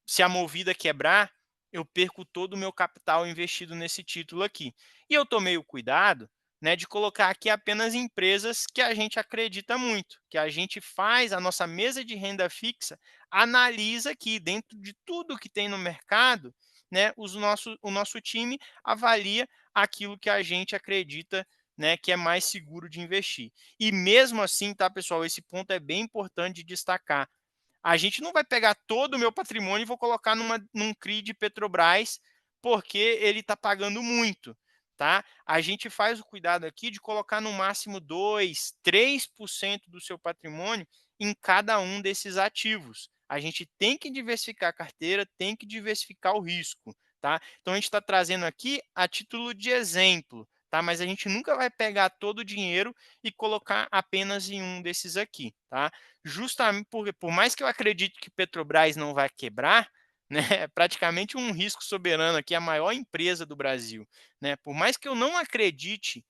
se a Movida quebrar, eu perco todo o meu capital investido nesse título aqui. E eu tomei o cuidado, né, de colocar aqui apenas empresas que a gente acredita muito, que a gente faz a nossa mesa de renda fixa, analisa aqui dentro de tudo que tem no mercado, né, o nosso time avalia aquilo que a gente acredita, né, que é mais seguro de investir. E mesmo assim, tá, pessoal, esse ponto é bem importante de destacar. A gente não vai pegar todo o meu patrimônio e vou colocar num CRI de Petrobras porque ele está pagando muito, tá? A gente faz o cuidado aqui de colocar no máximo 2, 3% do seu patrimônio em cada um desses ativos. A gente tem que diversificar a carteira, tem que diversificar o risco, tá? Então a gente está trazendo aqui a título de exemplo, tá? Mas a gente nunca vai pegar todo o dinheiro e colocar apenas em um desses aqui, tá? Justamente porque, por mais que eu acredite que Petrobras não vai quebrar, né, é praticamente um risco soberano aqui, a maior empresa do Brasil, né? Por mais que eu não acredite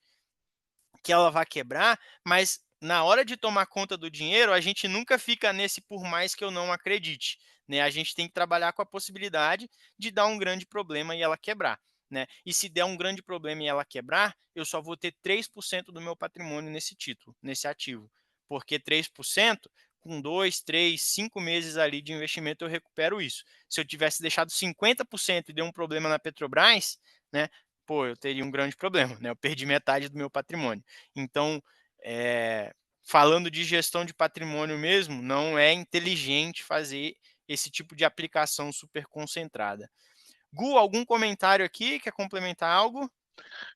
que ela vai quebrar, mas na hora de tomar conta do dinheiro, a gente nunca fica nesse por mais que eu não acredite, né? A gente tem que trabalhar com a possibilidade de dar um grande problema e ela quebrar, né? E se der um grande problema e ela quebrar, eu só vou ter 3% do meu patrimônio nesse título, nesse ativo, porque 3% com 2, 3, 5 meses ali de investimento eu recupero isso. Se eu tivesse deixado 50% e deu um problema na Petrobras, né? Pô, eu teria um grande problema, né? Eu perdi metade do meu patrimônio. Então, falando de gestão de patrimônio mesmo, não é inteligente fazer esse tipo de aplicação super concentrada. Gu, algum comentário aqui? Quer complementar algo?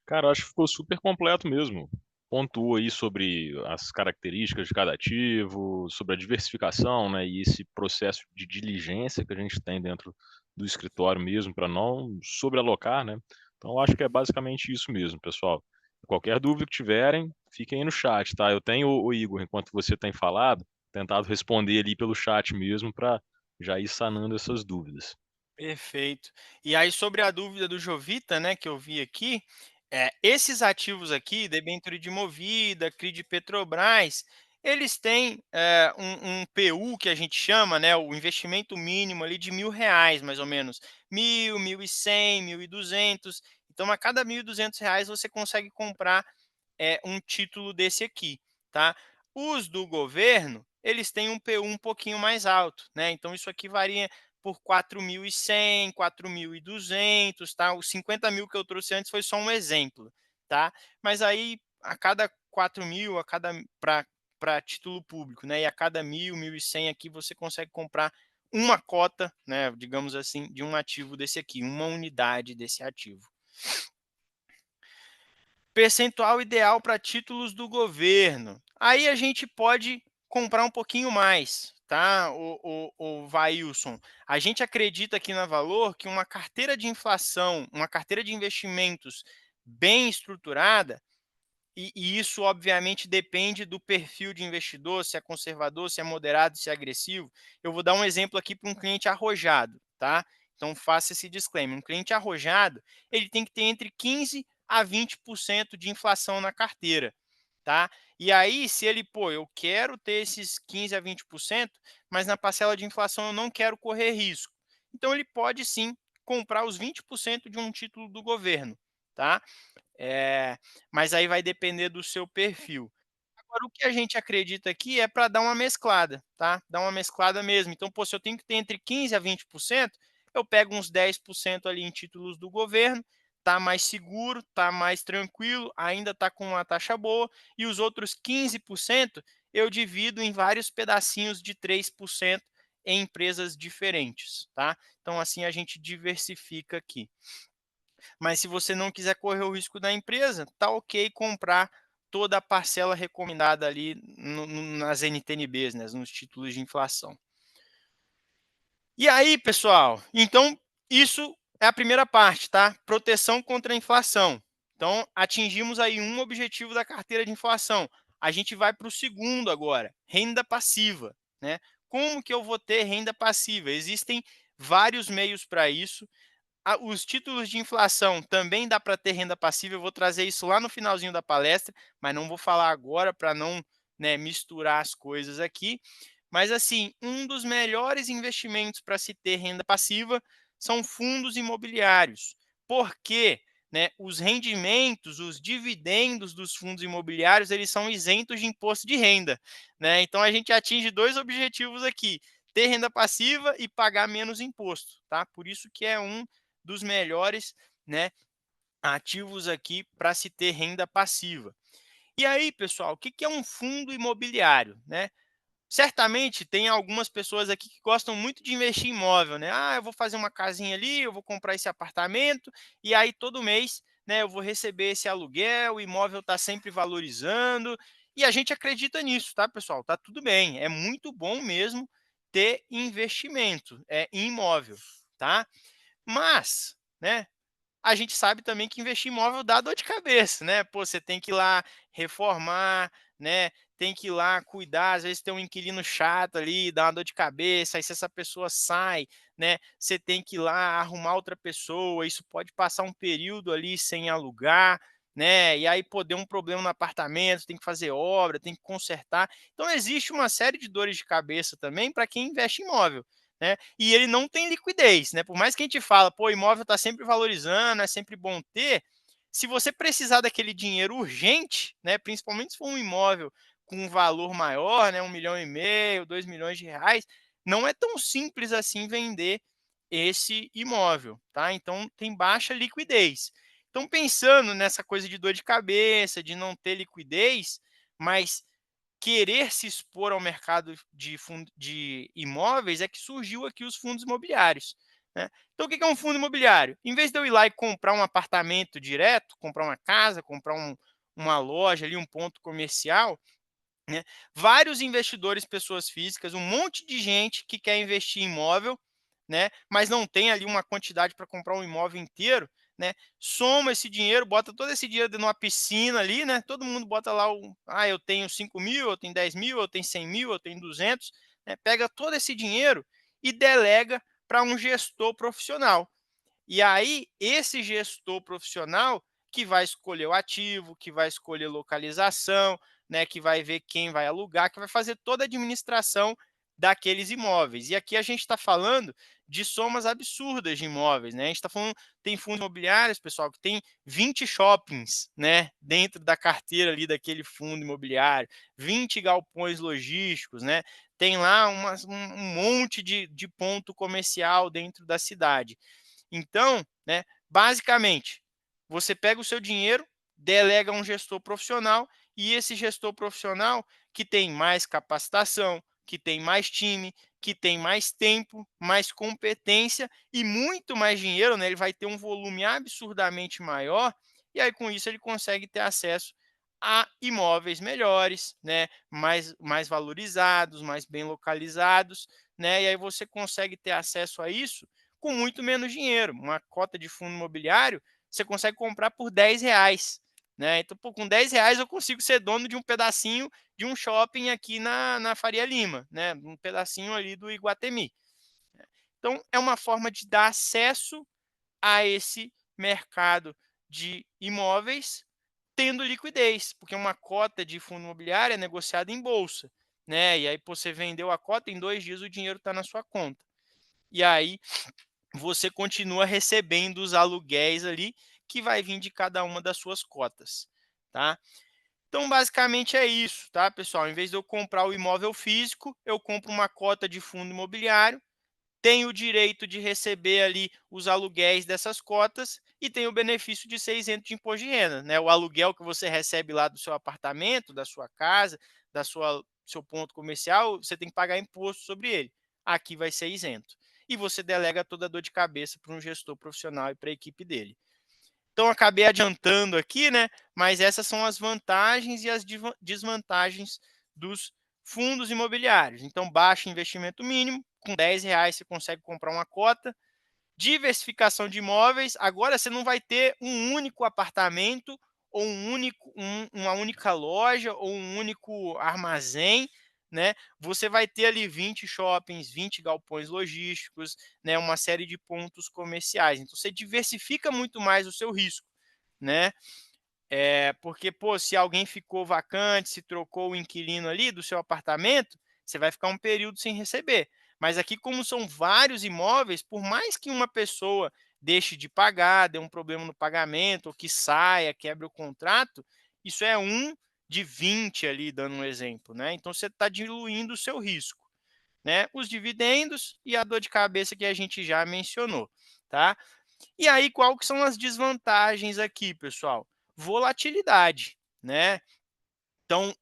Cara, eu acho que ficou super completo mesmo. Pontuou aí sobre as características de cada ativo, sobre a diversificação, né, e esse processo de diligência que a gente tem dentro do escritório mesmo para não sobrealocar, né. Então eu acho que é basicamente isso mesmo, pessoal. Qualquer dúvida que tiverem, fiquem aí no chat, tá. Eu tenho, ô Igor, enquanto você tem falado, tentado responder ali pelo chat mesmo para já ir sanando essas dúvidas. Perfeito. E aí, sobre a dúvida do Jovita, né, que eu vi aqui, esses ativos aqui, debênture de Movida, CRI de Petrobras, eles têm um PU que a gente chama, né, o investimento mínimo ali de R$ 1.000, mais ou menos. 1.000, 1.100, 1.200. Então, a cada R$ 1.200 você consegue comprar um título desse aqui, tá? Os do governo, eles têm um PU um pouquinho mais alto, né? Então isso aqui varia por 4.100, 4.200, tá? Os 50 mil que eu trouxe antes foi só um exemplo, tá? Mas aí a cada 4.000, a cada para título público, né? E a cada 1.000, 1.100 aqui você consegue comprar uma cota, né? Digamos assim, de um ativo desse aqui, uma unidade desse ativo. Percentual ideal para títulos do governo. Aí a gente pode comprar um pouquinho mais, tá, o Vailson? A gente acredita aqui na Valor que uma carteira de inflação, uma carteira de investimentos bem estruturada, e isso obviamente depende do perfil de investidor, se é conservador, se é moderado, se é agressivo. Eu vou dar um exemplo aqui para um cliente arrojado, tá? Então faça esse disclaimer. Um cliente arrojado, ele tem que ter entre 15 a 20% de inflação na carteira, tá? E aí, se ele, pô, eu quero ter esses 15 a 20%, mas na parcela de inflação eu não quero correr risco. Então ele pode sim comprar os 20% de um título do governo, tá? Mas aí vai depender do seu perfil. Agora, o que a gente acredita aqui é para dar uma mesclada, tá? Dar uma mesclada mesmo. Então, pô, se eu tenho que ter entre 15% a 20%, eu pego uns 10% ali em títulos do governo, tá mais seguro, tá mais tranquilo, ainda tá com uma taxa boa, e os outros 15% eu divido em vários pedacinhos de 3% em empresas diferentes, tá? Então, assim a gente diversifica aqui. Mas se você não quiser correr o risco da empresa, tá ok comprar toda a parcela recomendada ali nas NTNBs, né, nos títulos de inflação. E aí, pessoal, então isso é a primeira parte, tá? Proteção contra a inflação. Então, atingimos aí um objetivo da carteira de inflação. A gente vai para o segundo agora, renda passiva, né? Como que eu vou ter renda passiva? Existem vários meios para isso. Os títulos de inflação também dá para ter renda passiva. Eu vou trazer isso lá no finalzinho da palestra, mas não vou falar agora para não, né, misturar as coisas aqui. Mas assim, um dos melhores investimentos para se ter renda passiva são fundos imobiliários. Por quê? Né, os rendimentos, os dividendos dos fundos imobiliários, eles são isentos de imposto de renda, né? Então a gente atinge dois objetivos aqui: ter renda passiva e pagar menos imposto, tá? Por isso que é um dos melhores, né, ativos aqui para se ter renda passiva. E aí, pessoal, o que é um fundo imobiliário, né? Certamente tem algumas pessoas aqui que gostam muito de investir em imóvel, né? Ah, eu vou fazer uma casinha ali, eu vou comprar esse apartamento e aí todo mês, né, eu vou receber esse aluguel, o imóvel está sempre valorizando e a gente acredita nisso, tá, pessoal? Tá tudo bem, é muito bom mesmo ter investimento em imóvel, tá? Mas, né, a gente sabe também que investir em imóvel dá dor de cabeça, né? Pô, você tem que ir lá reformar, né? Tem que ir lá cuidar, às vezes tem um inquilino chato ali, dá uma dor de cabeça, aí se essa pessoa sai, né? Você tem que ir lá arrumar outra pessoa, isso pode passar um período ali sem alugar, né? E aí, pô, deu um problema no apartamento, tem que fazer obra, tem que consertar. Então, existe uma série de dores de cabeça também para quem investe em imóvel, né? E ele não tem liquidez, né? Por mais que a gente fala, pô, o imóvel está sempre valorizando, é sempre bom ter. Se você precisar daquele dinheiro urgente, né? Principalmente se for um imóvel com um valor maior, né? 1,5 milhão, 2 milhões de reais, não é tão simples assim vender esse imóvel, tá? Então tem baixa liquidez. Então, pensando nessa coisa de dor de cabeça, de não ter liquidez, mas querer se expor ao mercado de imóveis, é que surgiu aqui os fundos imobiliários, né? Então, o que é um fundo imobiliário? Em vez de eu ir lá e comprar um apartamento direto, comprar uma casa, comprar uma loja ali, um ponto comercial, né? Vários investidores, pessoas físicas, um monte de gente que quer investir em imóvel, né? Mas não tem ali uma quantidade para comprar um imóvel inteiro, né? Soma esse dinheiro, bota todo esse dinheiro numa piscina ali, né? Todo mundo bota lá eu tenho 5 mil, eu tenho 10 mil, eu tenho 100 mil, eu tenho 200, né? Pega todo esse dinheiro e delega para um gestor profissional. E aí, esse gestor profissional que vai escolher o ativo, que vai escolher localização, né, que vai ver quem vai alugar, que vai fazer toda a administração daqueles imóveis. E aqui a gente está falando de somas absurdas de imóveis, né? A gente está falando, tem fundos imobiliários, pessoal, que tem 20 shoppings, né, dentro da carteira ali daquele fundo imobiliário, 20 galpões logísticos, né? Tem lá um monte de ponto comercial dentro da cidade. Então, né, basicamente, você pega o seu dinheiro, delega a um gestor profissional, e esse gestor profissional que tem mais capacitação, que tem mais time, que tem mais tempo, mais competência e muito mais dinheiro, né? Ele vai ter um volume absurdamente maior, e aí com isso ele consegue ter acesso a imóveis melhores, né? Mais valorizados, mais bem localizados, né? E aí você consegue ter acesso a isso com muito menos dinheiro. Uma cota de fundo imobiliário você consegue comprar por R$ 10. Né? Então, pô, com R$ 10 eu consigo ser dono de um pedacinho de um shopping aqui na Faria Lima, né? Um pedacinho ali do Iguatemi. Então, é uma forma de dar acesso a esse mercado de imóveis tendo liquidez, porque uma cota de fundo imobiliário é negociada em bolsa, né? E aí pô, você vendeu a cota, em 2 dias o dinheiro está na sua conta. E aí você continua recebendo os aluguéis ali que vai vir de cada uma das suas cotas, tá? Então, basicamente é isso, tá, pessoal? Em vez de eu comprar o imóvel físico, eu compro uma cota de fundo imobiliário, tenho o direito de receber ali os aluguéis dessas cotas e tenho o benefício de ser isento de imposto de renda, né? O aluguel que você recebe lá do seu apartamento, da sua casa, da sua seu ponto comercial, você tem que pagar imposto sobre ele. Aqui vai ser isento. E você delega toda a dor de cabeça para um gestor profissional e para a equipe dele. Então, acabei adiantando aqui, né? Mas essas são as vantagens e as desvantagens dos fundos imobiliários. Então, baixo investimento mínimo, com R$ 10 você consegue comprar uma cota. Diversificação de imóveis, agora você não vai ter um único apartamento ou uma única loja ou um único armazém, né? Você vai ter ali 20 shoppings, 20 galpões logísticos, né? Uma série de pontos comerciais. Então você diversifica muito mais o seu risco, né? Porque, pô, se alguém ficou vacante, se trocou o inquilino ali do seu apartamento, você vai ficar um período sem receber. Mas aqui, como são vários imóveis, por mais que uma pessoa deixe de pagar, dê um problema no pagamento, ou que saia, quebre o contrato, isso é um de 20 ali, dando um exemplo, né? Então você está diluindo o seu risco, né? Os dividendos e a dor de cabeça que a gente já mencionou, tá? E aí, qual que são as desvantagens aqui, pessoal? Volatilidade, né? Então,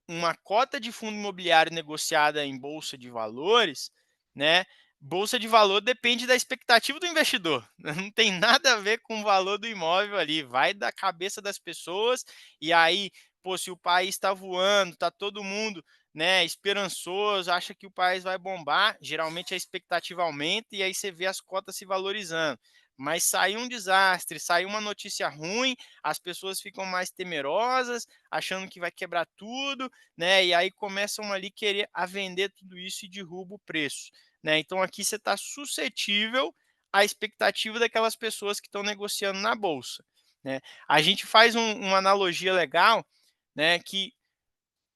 uma cota de fundo imobiliário negociada em bolsa de valores, né? Bolsa de valor depende da expectativa do investidor. Não tem nada a ver com o valor do imóvel ali. Vai da cabeça das pessoas. E aí, pô, se o país está voando, está todo mundo, né, esperançoso, acha que o país vai bombar, geralmente a expectativa aumenta e aí você vê as cotas se valorizando. mas sai um desastre, sai uma notícia ruim, as pessoas ficam mais temerosas, achando que vai quebrar tudo, né? E aí começam ali querer a vender tudo isso e derruba o preço, né? Então aqui você está suscetível à expectativa daquelas pessoas que estão negociando na bolsa, né? A gente faz uma analogia legal, né? Que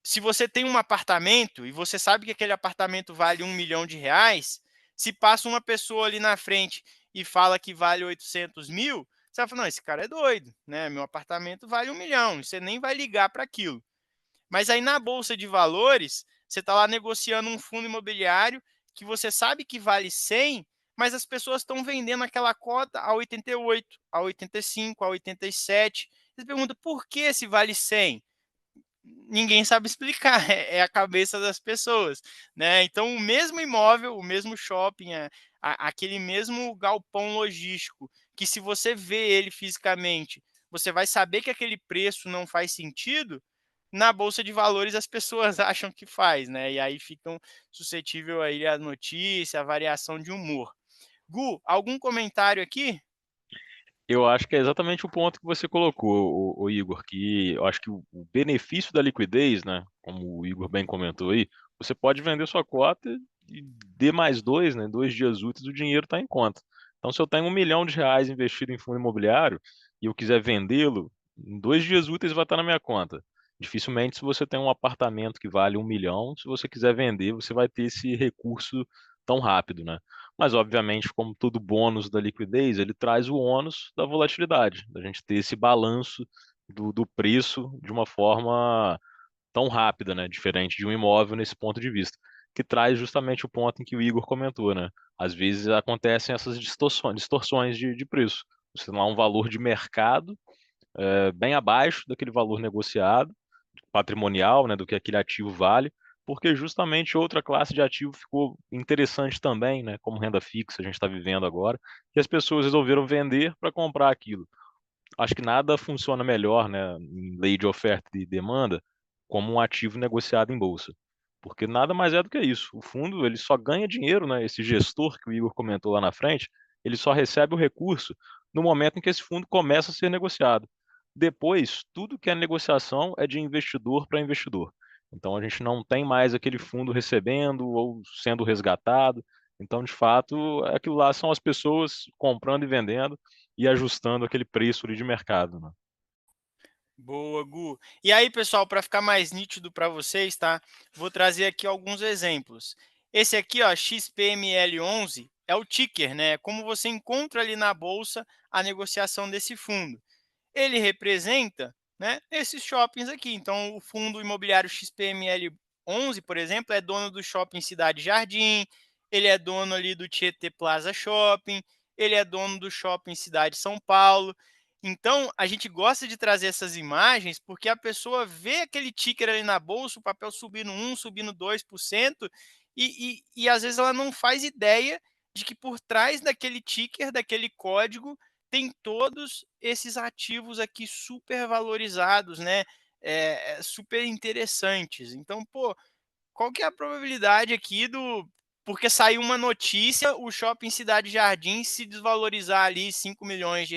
se você tem um apartamento e você sabe que aquele apartamento vale R$ 1 milhão, se passa uma pessoa ali na frente e fala que vale 800 mil, você vai falar, não, esse cara é doido, né? Meu apartamento vale 1 milhão, você nem vai ligar para aquilo. Mas aí na bolsa de valores, você está lá negociando um fundo imobiliário que você sabe que vale 100, mas as pessoas estão vendendo aquela cota a 88, a 85, a 87. Você pergunta, por que esse vale 100? Ninguém sabe explicar, é a cabeça das pessoas, né. Então o mesmo imóvel, o mesmo shopping, aquele mesmo galpão logístico, que se você vê ele fisicamente, você vai saber que aquele preço não faz sentido, na bolsa de valores as pessoas acham que faz, né, e aí ficam suscetível aí à notícia, à variação de humor. Gu, algum comentário aqui? Eu acho que é exatamente o ponto que você colocou, o Igor, que eu acho que o benefício da liquidez, né, como o Igor bem comentou aí, você pode vender sua cota e D mais dois, né, 2 dias úteis, o dinheiro está em conta. Então, se eu tenho R$ 1 milhão investido em fundo imobiliário e eu quiser vendê-lo, em 2 dias úteis vai estar na minha conta. Dificilmente, se você tem um apartamento que vale 1 milhão, se você quiser vender, você vai ter esse recurso tão rápido, né? Mas, obviamente, como todo bônus da liquidez, ele traz o ônus da volatilidade, da gente ter esse balanço do preço de uma forma tão rápida, né? Diferente de um imóvel nesse ponto de vista, que traz justamente o ponto em que o Igor comentou, né? Às vezes acontecem essas distorções de preço. Você tem lá um valor de mercado bem abaixo daquele valor negociado, patrimonial, né, do que aquele ativo vale, porque justamente outra classe de ativo ficou interessante também, né, como renda fixa a gente está vivendo agora, e as pessoas resolveram vender para comprar aquilo. Acho que nada funciona melhor, né, em lei de oferta e demanda, como um ativo negociado em bolsa. Porque nada mais é do que isso. O fundo, ele só ganha dinheiro, né, esse gestor que o Igor comentou lá na frente, ele só recebe o recurso no momento em que esse fundo começa a ser negociado. Depois, tudo que é negociação é de investidor para investidor. Então a gente não tem mais aquele fundo recebendo ou sendo resgatado. Então, de fato, aquilo lá são as pessoas comprando e vendendo e ajustando aquele preço ali de mercado, né. Boa, Gu. E aí, pessoal, para ficar mais nítido para vocês, tá? Vou trazer aqui alguns exemplos. Esse aqui, ó, XPML11, é o ticker, né? Como você encontra ali na bolsa a negociação desse fundo. Ele representa, né, esses shoppings aqui. Então, o fundo imobiliário XPML11, por exemplo, é dono do shopping Cidade Jardim, ele é dono ali do Tietê Plaza Shopping, ele é dono do shopping Cidade São Paulo. Então, a gente gosta de trazer essas imagens porque a pessoa vê aquele ticker ali na bolsa, o papel subindo 1, subindo 2%, e às vezes ela não faz ideia de que por trás daquele ticker, daquele código, tem todos esses ativos aqui super valorizados, né? Super interessantes. Então, pô, qual que é a probabilidade aqui do. Porque saiu uma notícia, o shopping Cidade Jardim se desvalorizar ali R$ 5 milhões,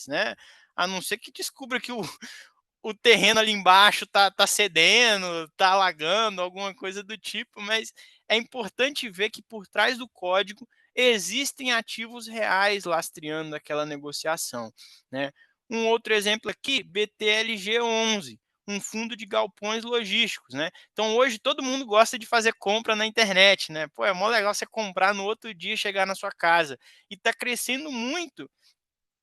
né? A não ser que descubra que o terreno ali embaixo tá cedendo, tá alagando, alguma coisa do tipo, mas é importante ver que por trás do código existem ativos reais lastreando aquela negociação, né. Um outro exemplo aqui, BTLG11, um fundo de galpões logísticos, né. Então hoje todo mundo gosta de fazer compra na internet, né. Pô, é mó legal você comprar no outro dia e chegar na sua casa. E está crescendo muito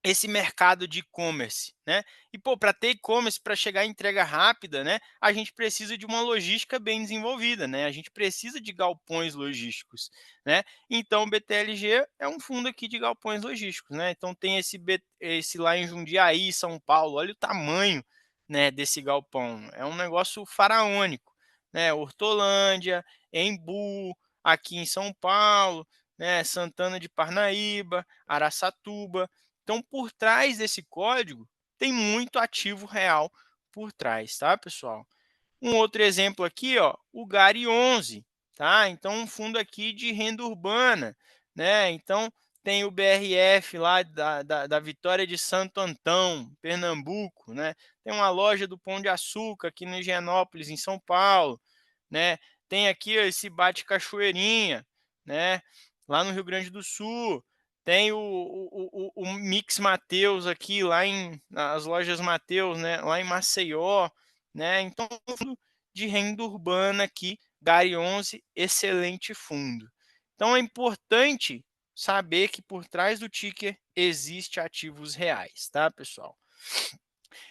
esse mercado de e-commerce, né. E pô, para ter e-commerce, para chegar em entrega rápida, né, a gente precisa de uma logística bem desenvolvida, né, a gente precisa de galpões logísticos, né. Então o BTLG é um fundo aqui de galpões logísticos, né, então tem esse lá em Jundiaí, São Paulo, olha o tamanho, né, desse galpão, é um negócio faraônico, né. Hortolândia, Embu, aqui em São Paulo, né, Santana de Parnaíba, Araçatuba. Então, por trás desse código, tem muito ativo real por trás, tá, pessoal? Um outro exemplo aqui, ó, o GARI 11, tá? Então, um fundo aqui de renda urbana, né? Então, tem o BRF lá da Vitória de Santo Antão, Pernambuco, né? Tem uma loja do Pão de Açúcar aqui no Higienópolis, em São Paulo, né? Tem aqui esse Bate Cachoeirinha, né? Lá no Rio Grande do Sul. Tem o Mix Mateus aqui, lá nas lojas Mateus, né? Lá em Maceió, né? Então, fundo de renda urbana aqui, Gari 11, excelente fundo. Então, é importante saber que por trás do ticker existe ativos reais, tá, pessoal?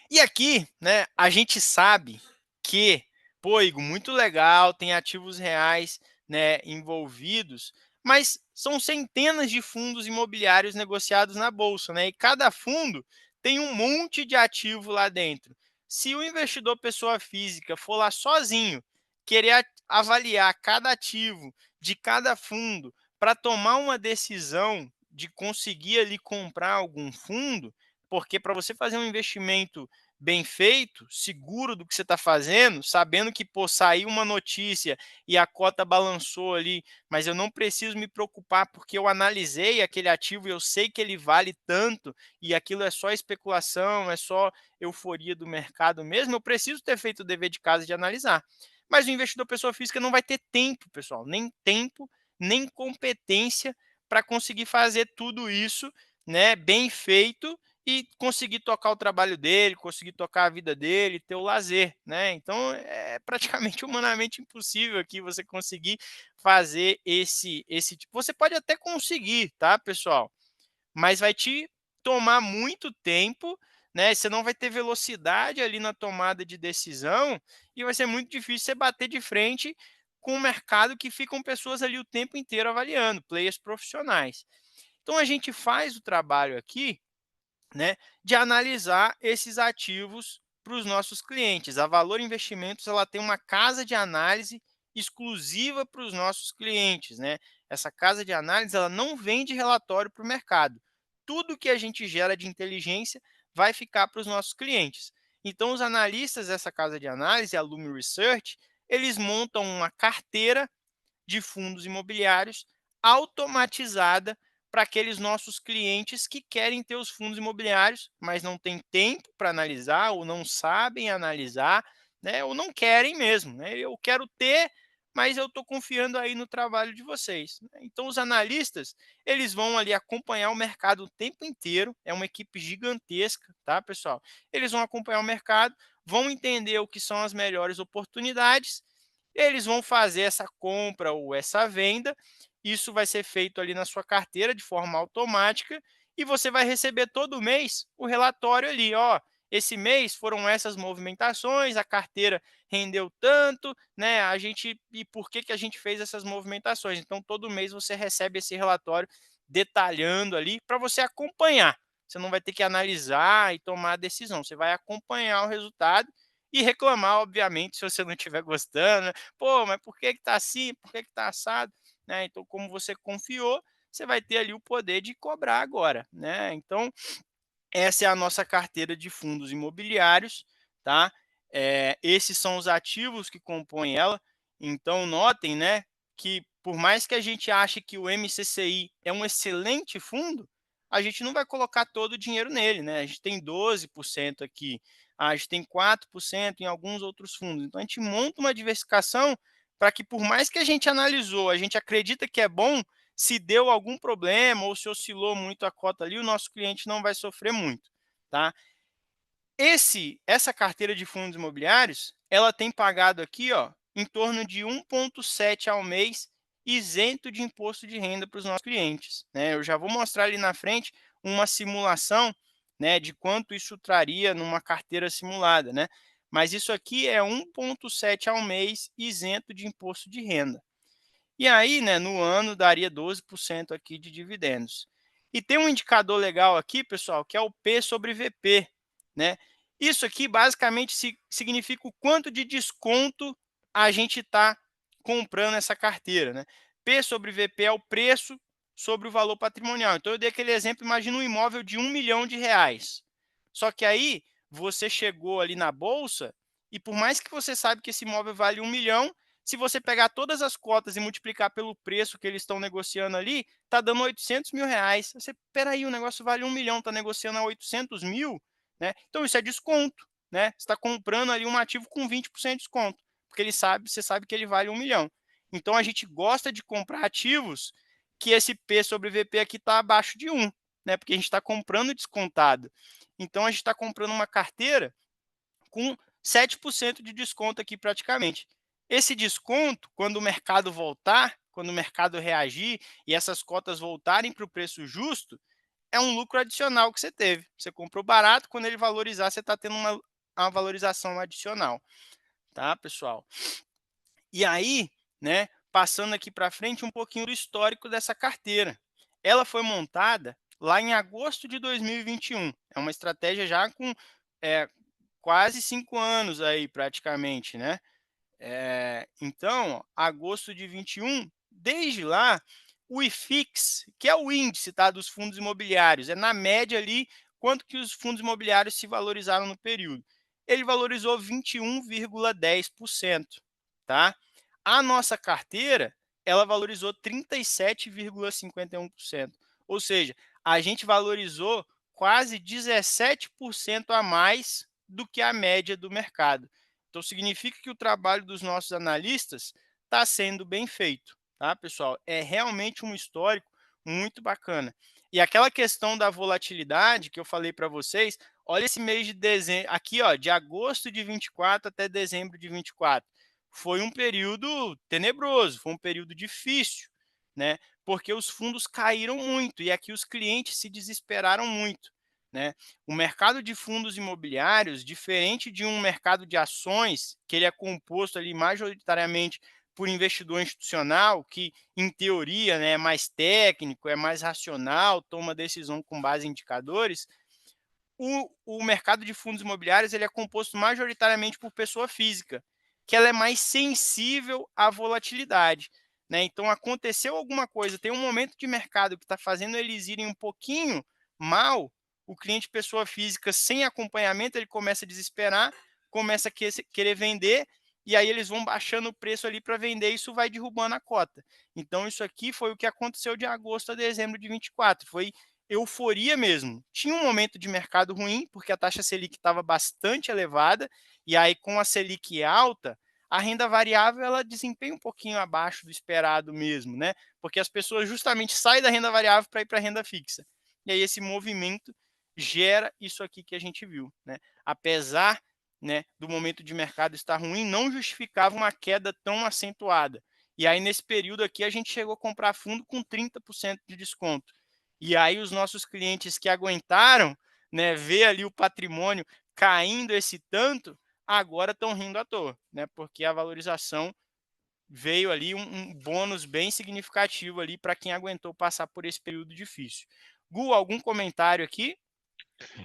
E aqui, né, a gente sabe que, pô, Igor, muito legal, tem ativos reais, né, envolvidos, mas são centenas de fundos imobiliários negociados na bolsa, né? E cada fundo tem um monte de ativo lá dentro. Se o investidor pessoa física for lá sozinho, querer avaliar cada ativo de cada fundo para tomar uma decisão de conseguir ali comprar algum fundo, porque para você fazer um investimento bem feito, seguro do que você está fazendo, sabendo que, pô, saiu uma notícia e a cota balançou ali, mas eu não preciso me preocupar porque eu analisei aquele ativo e eu sei que ele vale tanto e aquilo é só especulação, é só euforia do mercado mesmo, eu preciso ter feito o dever de casa de analisar. Mas o investidor pessoa física não vai ter tempo, pessoal, nem tempo, nem competência para conseguir fazer tudo isso, né, bem feito e conseguir tocar o trabalho dele, conseguir tocar a vida dele, ter o lazer, né? Então é praticamente humanamente impossível aqui você conseguir fazer esse tipo. Você pode até conseguir, tá, pessoal? Mas vai te tomar muito tempo, né? Você não vai ter velocidade ali na tomada de decisão e vai ser muito difícil você bater de frente com o mercado que ficam pessoas ali o tempo inteiro avaliando, players profissionais. Então a gente faz o trabalho aqui, né, de analisar esses ativos para os nossos clientes. A Valor Investimentos ela tem uma casa de análise exclusiva para os nossos clientes, né? Essa casa de análise ela não vende relatório para o mercado. Tudo que a gente gera de inteligência vai ficar para os nossos clientes. Então, os analistas dessa casa de análise, a Lume Research, eles montam uma carteira de fundos imobiliários automatizada para aqueles nossos clientes que querem ter os fundos imobiliários, mas não têm tempo para analisar, ou não sabem analisar, né, ou não querem mesmo. Né? Eu quero ter, mas eu estou confiando aí no trabalho de vocês. Né? Então, os analistas, eles vão ali acompanhar o mercado o tempo inteiro, é uma equipe gigantesca, tá, pessoal? Eles vão acompanhar o mercado, vão entender o que são as melhores oportunidades, eles vão fazer essa compra ou essa venda, isso vai ser feito ali na sua carteira de forma automática e você vai receber todo mês o relatório ali, ó, esse mês foram essas movimentações, a carteira rendeu tanto, né? A gente e por que a gente fez essas movimentações. Então todo mês você recebe esse relatório detalhando ali para você acompanhar. Você não vai ter que analisar e tomar a decisão, você vai acompanhar o resultado e reclamar, obviamente, se você não estiver gostando, né? Pô, mas por que tá assim? Por que tá assado? Né? Então, como você confiou, você vai ter ali o poder de cobrar agora, né? Então, essa é a nossa carteira de fundos imobiliários, tá? Esses são os ativos que compõem ela. Então, notem, né, que por mais que a gente ache que o MCCI é um excelente fundo, a gente não vai colocar todo o dinheiro nele, né? A gente tem 12% aqui, a gente tem 4% em alguns outros fundos. Então, a gente monta uma diversificação para que, por mais que a gente analisou, a gente acredita que é bom, se deu algum problema ou se oscilou muito a cota ali, o nosso cliente não vai sofrer muito, tá? Essa carteira de fundos imobiliários, ela tem pagado aqui, ó, em torno de 1,7 ao mês, isento de imposto de renda para os nossos clientes, né? Eu já vou mostrar ali na frente uma simulação, né, de quanto isso traria numa carteira simulada, né? Mas isso aqui é 1,7 ao mês, isento de imposto de renda. E aí, né, no ano daria 12% aqui de dividendos. E tem um indicador legal aqui, pessoal, que é o P sobre VP, né? Isso aqui basicamente significa o quanto de desconto a gente está comprando essa carteira, né? P sobre VP é o preço sobre o valor patrimonial. Então eu dei aquele exemplo, imagina um imóvel de R$ 1 milhão. Só que aí você chegou ali na bolsa e por mais que você saiba que esse imóvel vale 1 milhão, Se você pegar todas as cotas e multiplicar pelo preço que eles estão negociando ali, está dando R$ 800.000. Você, peraí, o negócio vale 1 milhão, está negociando a 800 mil, né? Então isso é desconto, né? Você está comprando ali um ativo com 20% de desconto, porque você sabe que ele vale 1 milhão. Então a gente gosta de comprar ativos que esse P sobre VP aqui está abaixo de 1, né? Porque a gente está comprando descontado. Então a gente está comprando uma carteira com 7% de desconto aqui praticamente. Esse desconto, quando o mercado voltar, quando o mercado reagir e essas cotas voltarem para o preço justo, é um lucro adicional que você teve. Você comprou barato, quando ele valorizar, você está tendo uma valorização adicional, tá, pessoal? E aí, né, passando aqui para frente um pouquinho do histórico dessa carteira. Ela foi montada lá em agosto de 2021. É uma estratégia já com quase 5 anos aí praticamente, né? Então, agosto de 21, desde lá, o IFIX, que é o índice, tá, dos fundos imobiliários, é na média ali quanto que os fundos imobiliários se valorizaram no período. Ele valorizou 21,10%, tá? A nossa carteira, ela valorizou 37,51%. Ou seja, a gente valorizou quase 17% a mais do que a média do mercado. Então, significa que o trabalho dos nossos analistas está sendo bem feito, tá, pessoal? É realmente um histórico muito bacana. E aquela questão da volatilidade que eu falei para vocês, olha esse mês de dezembro, aqui, ó, de agosto de 24 até dezembro de 24. Foi um período tenebroso, foi um período difícil, né? Porque os fundos caíram muito e aqui os clientes se desesperaram muito, né? O mercado de fundos imobiliários, diferente de um mercado de ações, que ele é composto ali majoritariamente por investidor institucional, que em teoria, né, é mais técnico, é mais racional, toma decisão com base em indicadores, o mercado de fundos imobiliários ele é composto majoritariamente por pessoa física, que ela é mais sensível à volatilidade, né? Então, aconteceu alguma coisa, tem um momento de mercado que está fazendo eles irem um pouquinho mal, o cliente pessoa física sem acompanhamento, ele começa a desesperar, começa a querer vender, e aí eles vão baixando o preço ali para vender, e isso vai derrubando a cota. Então, isso aqui foi o que aconteceu de agosto a dezembro de 24, foi euforia mesmo. Tinha um momento de mercado ruim, porque a taxa Selic estava bastante elevada, e aí com a Selic alta, a renda variável ela desempenha um pouquinho abaixo do esperado mesmo, né? Porque as pessoas justamente saem da renda variável para ir para a renda fixa. E aí esse movimento gera isso aqui que a gente viu, né? Apesar, né, do momento de mercado estar ruim, não justificava uma queda tão acentuada. E aí nesse período aqui a gente chegou a comprar fundo com 30% de desconto. E aí os nossos clientes que aguentaram, né, ver ali o patrimônio caindo esse tanto, agora estão rindo à toa, né? Porque a valorização veio ali um bônus bem significativo ali para quem aguentou passar por esse período difícil. Gu, algum comentário aqui?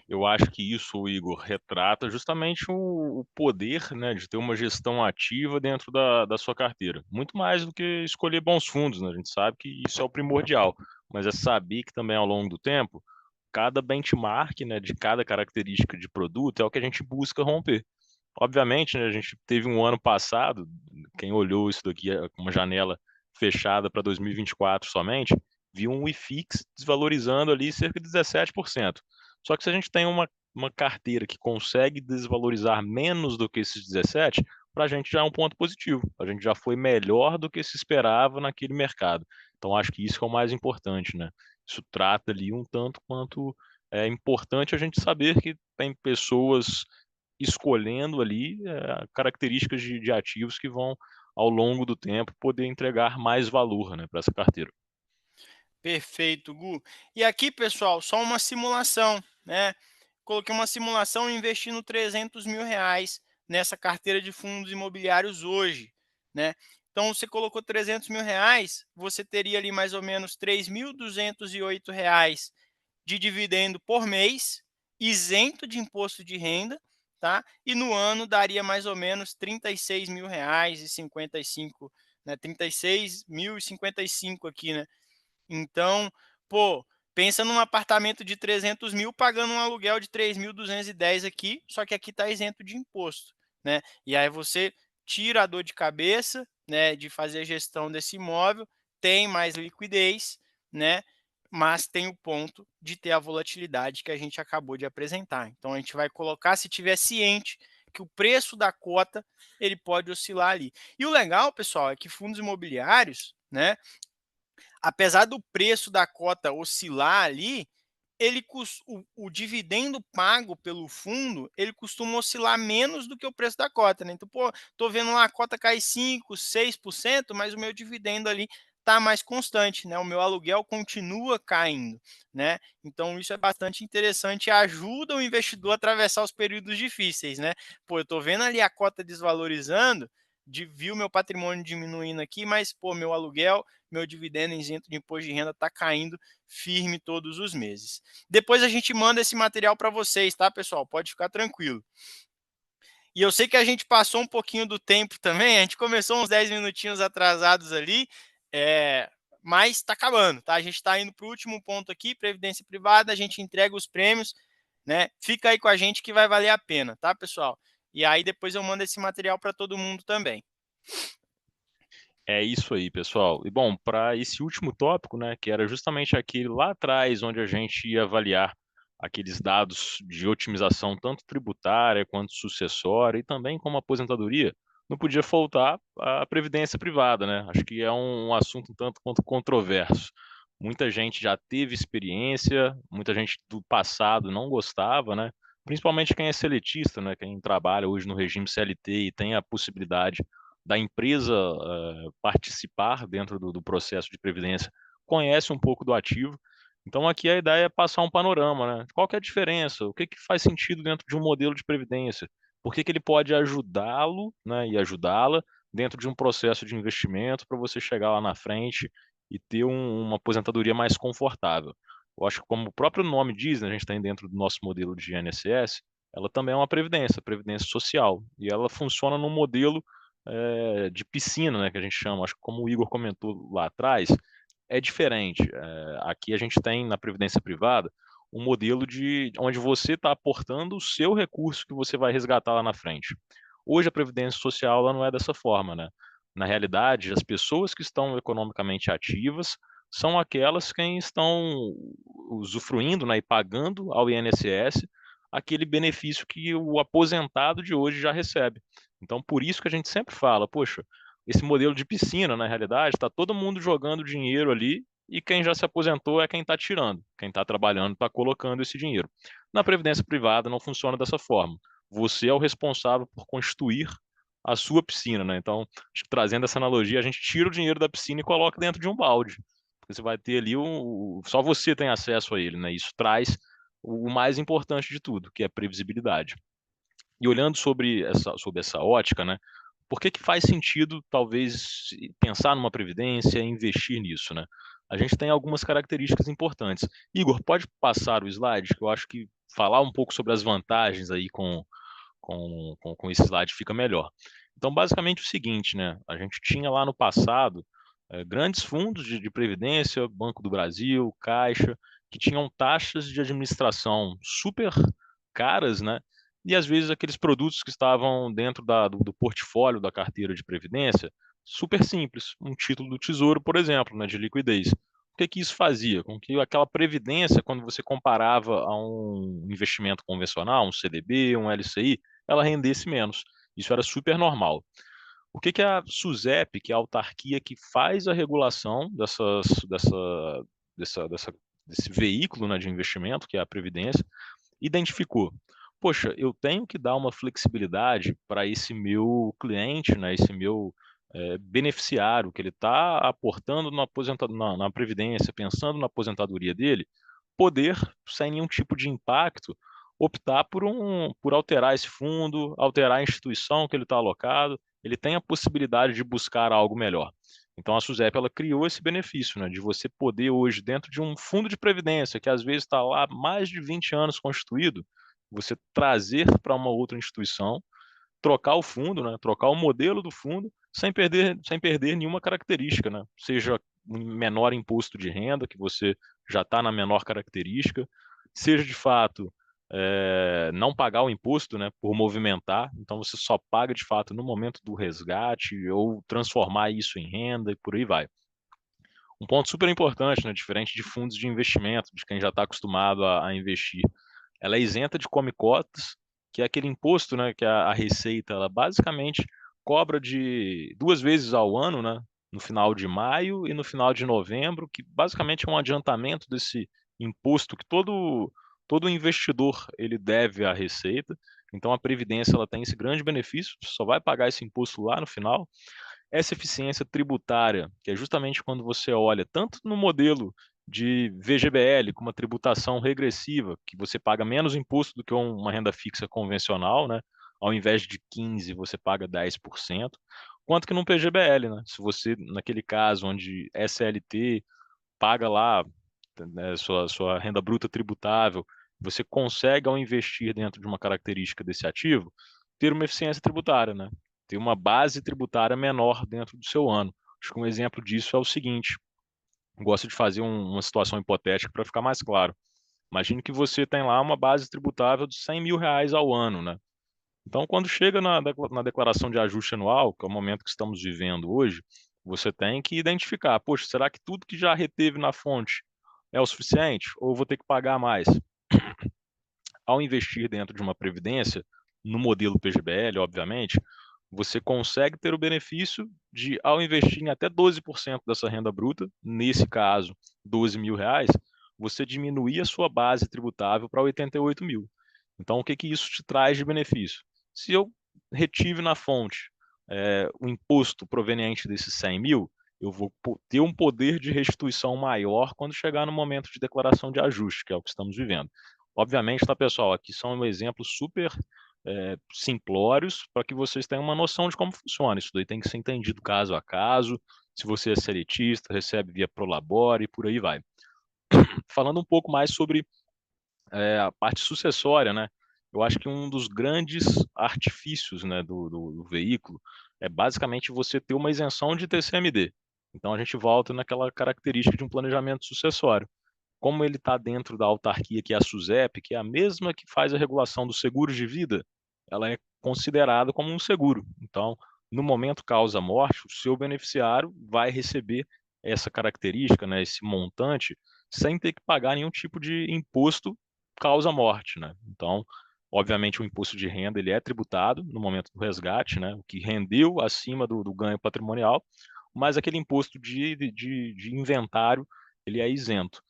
Eu acho que isso, Igor, retrata justamente o poder, né, de ter uma gestão ativa dentro da sua carteira. Muito mais do que escolher bons fundos, né? A gente sabe que isso é o primordial, mas é saber que também ao longo do tempo, cada benchmark, né, de cada característica de produto é o que a gente busca romper. Obviamente, né, a gente teve um ano passado, quem olhou isso daqui com uma janela fechada para 2024 somente, viu um IFIX desvalorizando ali cerca de 17%. Só que se a gente tem uma carteira que consegue desvalorizar menos do que esses 17, para a gente já é um ponto positivo. A gente já foi melhor do que se esperava naquele mercado. Então acho que isso que é o mais importante, né? Isso trata ali um tanto quanto é importante a gente saber que tem pessoas escolhendo ali características de ativos que vão, ao longo do tempo, poder entregar mais valor, né, para essa carteira. Perfeito, Gu. E aqui, pessoal, só uma simulação, né? Coloquei uma simulação investindo R$ 300.000 nessa carteira de fundos imobiliários hoje, né? Então, você colocou R$ 300.000, você teria ali mais ou menos R$ 3.208 de dividendo por mês, isento de imposto de renda, tá? E no ano daria mais ou menos R$ 36.000 e 55, né? 36.055 aqui, né? Então, pô, pensa num apartamento de 300 mil pagando um aluguel de 3.210 aqui, só que aqui está isento de imposto, né? E aí você tira a dor de cabeça, né, de fazer a gestão desse imóvel, tem mais liquidez, né, mas tem o ponto de ter a volatilidade que a gente acabou de apresentar. Então a gente vai colocar se tiver ciente que o preço da cota ele pode oscilar ali. E o legal, pessoal, é que fundos imobiliários, né, apesar do preço da cota oscilar ali, o dividendo pago pelo fundo, ele costuma oscilar menos do que o preço da cota, né. Então, pô, tô vendo lá a cota cair 5, 6%, mas o meu dividendo ali tá mais constante, né, o meu aluguel continua caindo, né. Então isso é bastante interessante e ajuda o investidor a atravessar os períodos difíceis, né. Pô, eu tô vendo ali a cota desvalorizando, vi o meu patrimônio diminuindo aqui, mas, pô, meu aluguel, meu dividendo isento de imposto de renda está caindo firme todos os meses. Depois a gente manda esse material para vocês, tá, pessoal? Pode ficar tranquilo. E eu sei que a gente passou um pouquinho do tempo também, a gente começou uns 10 minutinhos atrasados ali, mas está acabando, tá? A gente está indo para o último ponto aqui, previdência privada, a gente entrega os prêmios, né? Fica aí com a gente que vai valer a pena, tá, pessoal? E aí depois eu mando esse material para todo mundo também. É isso aí, pessoal. E bom, para esse último tópico, né, que era justamente aquele lá atrás, onde a gente ia avaliar aqueles dados de otimização, tanto tributária quanto sucessória, e também como aposentadoria, não podia faltar a previdência privada, né? Acho que é um assunto um tanto quanto controverso. Muita gente já teve experiência, muita gente do passado não gostava, né? Principalmente quem é seletista, né? Quem trabalha hoje no regime CLT e tem a possibilidade da empresa participar dentro do processo de previdência, conhece um pouco do ativo. Então aqui a ideia é passar um panorama, né? Qual que é a diferença? O que que faz sentido dentro de um modelo de previdência? Por que que ele pode ajudá-lo, né, e ajudá-la dentro de um processo de investimento para você chegar lá na frente e ter uma aposentadoria mais confortável? Eu acho que como o próprio nome diz, né, a gente está dentro do nosso modelo de INSS, ela também é uma previdência social, e ela funciona num modelo de piscina, né, que a gente chama. Acho que como o Igor comentou lá atrás, é diferente. Aqui a gente tem na previdência privada um modelo de onde você está aportando o seu recurso que você vai resgatar lá na frente. Hoje a previdência social ela não é dessa forma, né? Na realidade, as pessoas que estão economicamente ativas são aquelas quem estão usufruindo, né, e pagando ao INSS aquele benefício que o aposentado de hoje já recebe. Então, por isso que a gente sempre fala, poxa, esse modelo de piscina, na realidade, está todo mundo jogando dinheiro ali e quem já se aposentou é quem está tirando, quem está trabalhando está colocando esse dinheiro. Na previdência privada não funciona dessa forma. Você é o responsável por constituir a sua piscina, né? Então, acho que trazendo essa analogia, a gente tira o dinheiro da piscina e coloca dentro de um balde. Porque você vai ter ali só você tem acesso a ele, né? Isso traz o mais importante de tudo, que é a previsibilidade. E olhando sobre essa ótica, né, por que que faz sentido, talvez, pensar numa previdência e investir nisso, né? A gente tem algumas características importantes. Igor, pode passar o slide, que eu acho que falar um pouco sobre as vantagens aí com esse slide fica melhor. Então, basicamente o seguinte, né? A gente tinha lá no passado grandes fundos de previdência, Banco do Brasil, Caixa, que tinham taxas de administração super caras, né? E às vezes aqueles produtos que estavam dentro do portfólio da carteira de previdência, super simples, um título do Tesouro, por exemplo, né, de liquidez. O que que isso fazia? Com que aquela previdência, quando você comparava a um investimento convencional, um CDB, um LCI, ela rendesse menos. Isso era super normal. O que que a SUSEP, que é a autarquia que faz a regulação desse veículo, né, de investimento, que é a Previdência, identificou? Poxa, eu tenho que dar uma flexibilidade para esse meu cliente, né, esse meu beneficiário, que ele está aportando na Previdência, pensando na aposentadoria dele, poder, sem nenhum tipo de impacto, optar por alterar esse fundo, alterar a instituição que ele está alocado, ele tem a possibilidade de buscar algo melhor. Então a SUSEP ela criou esse benefício, né, de você poder hoje, dentro de um fundo de previdência, que às vezes está lá há mais de 20 anos constituído, você trazer para uma outra instituição, trocar o fundo, né, trocar o modelo do fundo, sem perder nenhuma característica, né, seja um menor imposto de renda, que você já está na menor característica, seja de fato não pagar o imposto, né, por movimentar, então você só paga de fato no momento do resgate ou transformar isso em renda e por aí vai. Um ponto super importante, né, diferente de fundos de investimento, de quem já está acostumado a investir, ela é isenta de come-cotas, que é aquele imposto, né, que a Receita, ela basicamente cobra de 2 vezes ao ano, né, no final de maio e no final de novembro, que basicamente é um adiantamento desse imposto que todo investidor ele deve à Receita. Então a previdência ela tem esse grande benefício, só vai pagar esse imposto lá no final. Essa eficiência tributária, que é justamente quando você olha tanto no modelo de VGBL, com uma tributação regressiva, que você paga menos imposto do que uma renda fixa convencional, né? Ao invés de 15, você paga 10%, quanto que no PGBL, né? Se você, naquele caso onde SLT paga lá, né, sua renda bruta tributável, você consegue, ao investir dentro de uma característica desse ativo, ter uma eficiência tributária, né? Ter uma base tributária menor dentro do seu ano. Acho que um exemplo disso é o seguinte: gosto de fazer uma situação hipotética para ficar mais claro. Imagine que você tem lá uma base tributável de R$ 100.000 ao ano, né? Então, quando chega na declaração de ajuste anual, que é o momento que estamos vivendo hoje, você tem que identificar, poxa, será que tudo que já reteve na fonte é o suficiente? Ou eu vou ter que pagar mais? Ao investir dentro de uma previdência, no modelo PGBL, obviamente, você consegue ter o benefício de, ao investir em até 12% dessa renda bruta, nesse caso, R$ 12.000, você diminuir a sua base tributável para 88 mil. Então, o que que isso te traz de benefício? Se eu retive na fonte o imposto proveniente desses 100 mil, eu vou ter um poder de restituição maior quando chegar no momento de declaração de ajuste, que é o que estamos vivendo. Obviamente, tá, pessoal, aqui são exemplos super simplórios para que vocês tenham uma noção de como funciona. Isso daí tem que ser entendido caso a caso, se você é seletista, recebe via Prolabore e por aí vai. Falando um pouco mais sobre a parte sucessória, né? Eu acho que um dos grandes artifícios, né, do veículo é basicamente você ter uma isenção de TCMD. Então a gente volta naquela característica de um planejamento sucessório. Como ele está dentro da autarquia que é a SUSEP, que é a mesma que faz a regulação dos seguros de vida, ela é considerada como um seguro. Então, no momento causa-morte, o seu beneficiário vai receber essa característica, né, esse montante, sem ter que pagar nenhum tipo de imposto causa-morte, né? Então, obviamente, o imposto de renda ele é tributado no momento do resgate, né, o que rendeu acima do ganho patrimonial, mas aquele imposto de inventário ele é isento.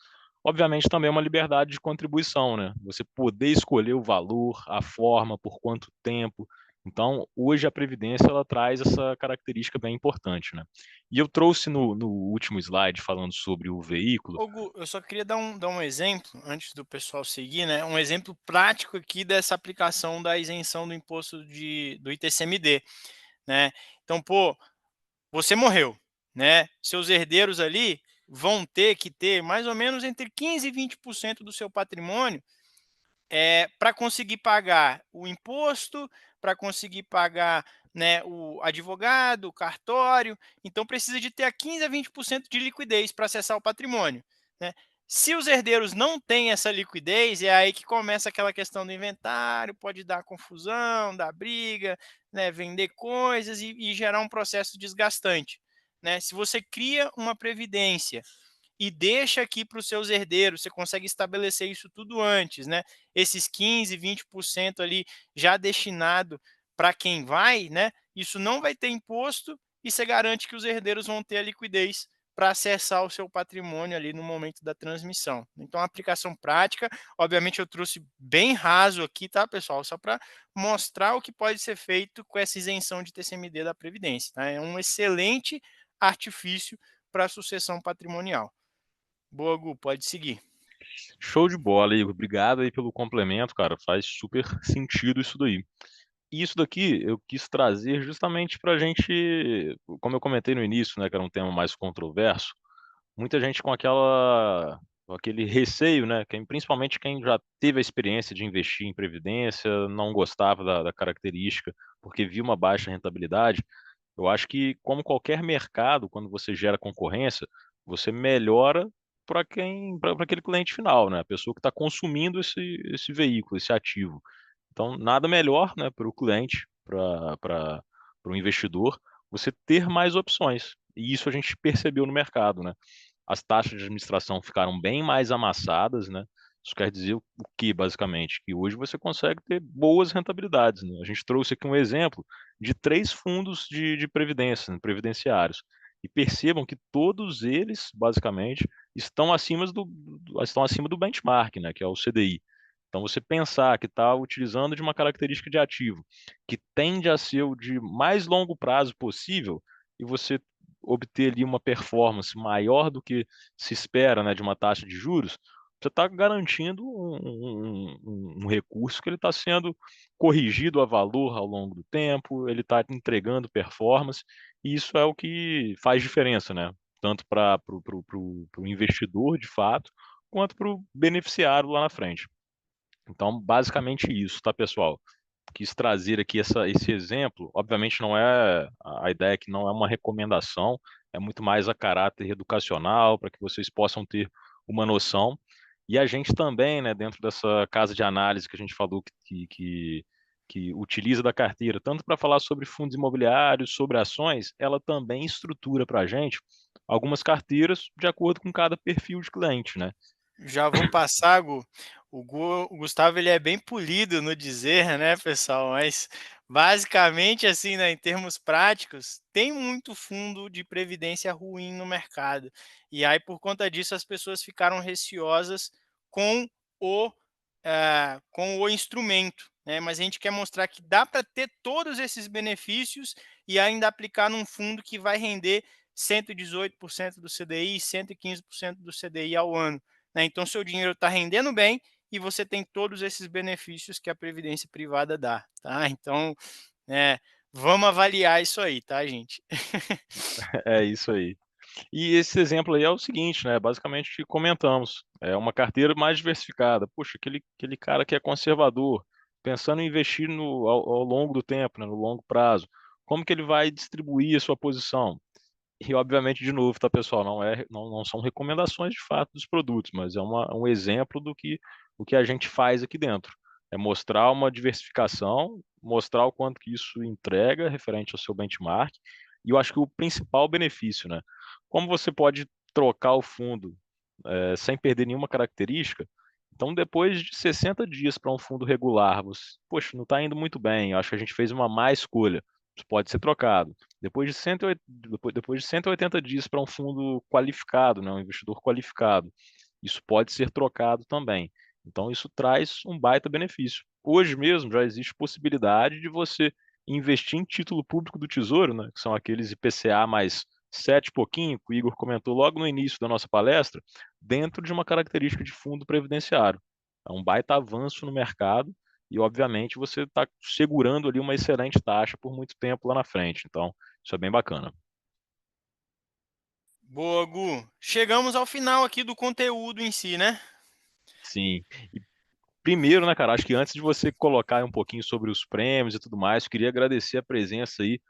Obviamente também é uma liberdade de contribuição, né? Você poder escolher o valor, a forma, por quanto tempo. Então, hoje a Previdência ela traz essa característica bem importante, né? E eu trouxe no último slide falando sobre o veículo. Ô Gu, eu só queria dar um exemplo, antes do pessoal seguir, né, um exemplo prático aqui dessa aplicação da isenção do imposto do ITCMD, né. Então, pô, você morreu, né, seus herdeiros ali vão ter que ter mais ou menos entre 15 e 20% do seu patrimônio para conseguir pagar o imposto, para conseguir pagar, né, o advogado, o cartório, então precisa de ter a 15 a 20% de liquidez para acessar o patrimônio, né. Se os herdeiros não têm essa liquidez, é aí que começa aquela questão do inventário, pode dar confusão, dar briga, né, vender coisas e gerar um processo desgastante, né. Se você cria uma previdência e deixa aqui para os seus herdeiros, você consegue estabelecer isso tudo antes, né? Esses 15, 20% ali já destinado para quem vai, né? Isso não vai ter imposto e você garante que os herdeiros vão ter a liquidez para acessar o seu patrimônio ali no momento da transmissão. Então, a aplicação prática, obviamente eu trouxe bem raso aqui, tá, pessoal? Só para mostrar o que pode ser feito com essa isenção de TCMD da Previdência. Tá? É um excelente artifício para a sucessão patrimonial. Boa, Gu, pode seguir. Show de bola, Igor. Obrigado aí pelo complemento, cara. Faz super sentido isso daí. E isso daqui eu quis trazer justamente para a gente, como eu comentei no início, né, que era um tema mais controverso, muita gente com aquele receio, né, principalmente quem já teve a experiência de investir em previdência, não gostava da característica, porque viu uma baixa rentabilidade. Eu acho que, como qualquer mercado, quando você gera concorrência, você melhora para aquele cliente final, né? A pessoa que está consumindo esse veículo, esse ativo. Então, nada melhor, né, para o cliente, para o investidor, você ter mais opções. E isso a gente percebeu no mercado, né? As taxas de administração ficaram bem mais amassadas, né? Isso quer dizer o que, basicamente? Que hoje você consegue ter boas rentabilidades, né? A gente trouxe aqui um exemplo de 3 fundos de previdência, né, previdenciários. E percebam que todos eles, basicamente, estão acima do benchmark, né, que é o CDI. Então, você pensar que está utilizando de uma característica de ativo que tende a ser o de mais longo prazo possível, e você obter ali uma performance maior do que se espera, né, de uma taxa de juros, você está garantindo um recurso que ele está sendo corrigido a valor ao longo do tempo, ele está entregando performance, e isso é o que faz diferença, né? Tanto para o investidor, de fato, quanto para o beneficiário lá na frente. Então, basicamente isso, tá, pessoal? Quis trazer aqui esse exemplo. Obviamente, não é a ideia é que não é uma recomendação, é muito mais a caráter educacional, para que vocês possam ter uma noção. E a gente também, né, dentro dessa casa de análise que a gente falou que utiliza da carteira, tanto para falar sobre fundos imobiliários, sobre ações, ela também estrutura para a gente algumas carteiras de acordo com cada perfil de cliente, né? Já vou passar, Gu. O Gustavo ele é bem polido no dizer, né, pessoal? Mas basicamente, assim, né, em termos práticos, tem muito fundo de previdência ruim no mercado. E aí, por conta disso, as pessoas ficaram receosas com o, com o instrumento, né? Mas a gente quer mostrar que dá para ter todos esses benefícios e ainda aplicar num fundo que vai render 118% do CDI, 115% do CDI ao ano, né? Então, seu dinheiro está rendendo bem e você tem todos esses benefícios que a previdência privada dá, tá? Então, é, vamos avaliar isso aí, tá, gente? É isso aí. E esse exemplo aí é o seguinte, né? Basicamente o que comentamos. É uma carteira mais diversificada. Poxa, aquele cara que é conservador, pensando em investir ao longo do tempo, né? No longo prazo. Como que ele vai distribuir a sua posição? E obviamente, de novo, tá, pessoal? Não são recomendações de fato dos produtos, mas é um exemplo do que o que a gente faz aqui dentro. É mostrar uma diversificação, mostrar o quanto que isso entrega referente ao seu benchmark. E eu acho que o principal benefício, né? Como você pode trocar o fundo sem perder nenhuma característica, então depois de 60 dias para um fundo regular, você, poxa, não está indo muito bem, eu acho que a gente fez uma má escolha, isso pode ser trocado. Depois de 180 dias para um fundo qualificado, né, um investidor qualificado, isso pode ser trocado também. Então isso traz um baita benefício. Hoje mesmo já existe possibilidade de você investir em título público do Tesouro, né, que são aqueles IPCA mais 7 e pouquinho, que o Igor comentou logo no início da nossa palestra, dentro de uma característica de fundo previdenciário. É um baita avanço no mercado e, obviamente, você está segurando ali uma excelente taxa por muito tempo lá na frente. Então, isso é bem bacana. Boa, Gu. Chegamos ao final aqui do conteúdo em si, né? Sim. E primeiro, né, cara, acho que antes de você colocar um pouquinho sobre os prêmios e tudo mais, queria agradecer a presença aí.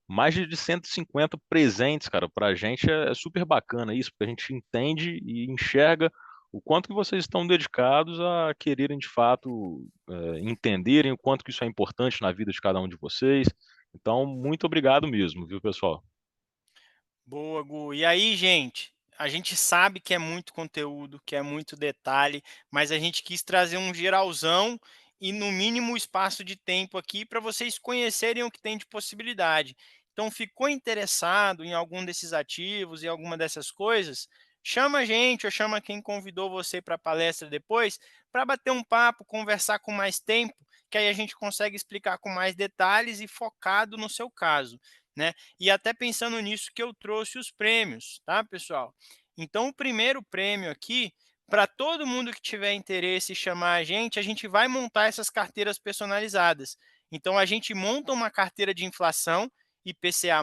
Mais de 150 presentes, cara, para a gente é super bacana isso, porque a gente entende e enxerga o quanto que vocês estão dedicados a quererem de fato entenderem o quanto que isso é importante na vida de cada um de vocês. Então, muito obrigado mesmo, viu, pessoal? Boa, Gu. E aí, gente, a gente sabe que é muito conteúdo, que é muito detalhe, mas a gente quis trazer um geralzão e no mínimo espaço de tempo aqui para vocês conhecerem o que tem de possibilidade. Então, ficou interessado em algum desses ativos e alguma dessas coisas? Chama a gente ou chama quem convidou você para a palestra depois para bater um papo, conversar com mais tempo, que aí a gente consegue explicar com mais detalhes e focado no seu caso, né? E até pensando nisso que eu trouxe os prêmios, tá, pessoal? Então, o primeiro prêmio aqui, para todo mundo que tiver interesse em chamar a gente vai montar essas carteiras personalizadas. Então, a gente monta uma carteira de inflação IPCA+,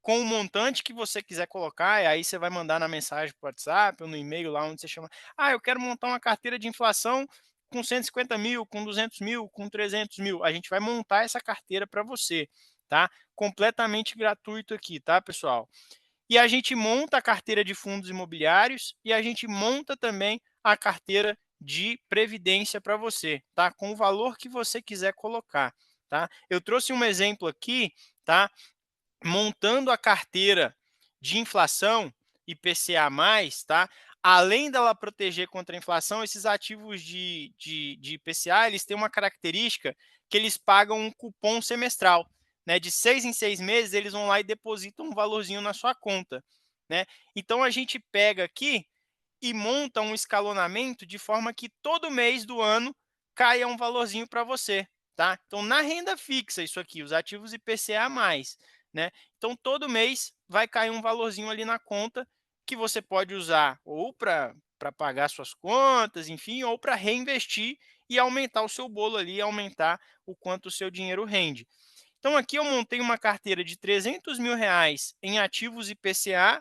com o montante que você quiser colocar, e aí você vai mandar na mensagem para o WhatsApp ou no e-mail lá onde você chama. Ah, eu quero montar uma carteira de inflação com 150 mil, com 200 mil, com 300 mil. A gente vai montar essa carteira para você, tá? Completamente gratuito aqui, tá, pessoal? e a gente monta a carteira de fundos imobiliários e a gente monta também a carteira de previdência para você, tá? Com o valor que você quiser colocar, tá? Eu trouxe um exemplo aqui, tá? Montando a carteira de inflação IPCA+, tá? Além dela proteger contra a inflação, esses ativos de IPCA, eles têm uma característica que eles pagam um cupom semestral, né? De 6 em 6 meses, eles vão lá e depositam um valorzinho na sua conta, né? Então, a gente pega aqui e monta um escalonamento de forma que todo mês do ano caia um valorzinho para você, tá? Então, na renda fixa, isso aqui, os ativos IPCA+, né? Então, todo mês vai cair um valorzinho ali na conta que você pode usar ou para pagar suas contas, enfim, ou para reinvestir e aumentar o seu bolo ali, aumentar o quanto o seu dinheiro rende. Então, aqui eu montei uma carteira de R$ 300.000 em ativos IPCA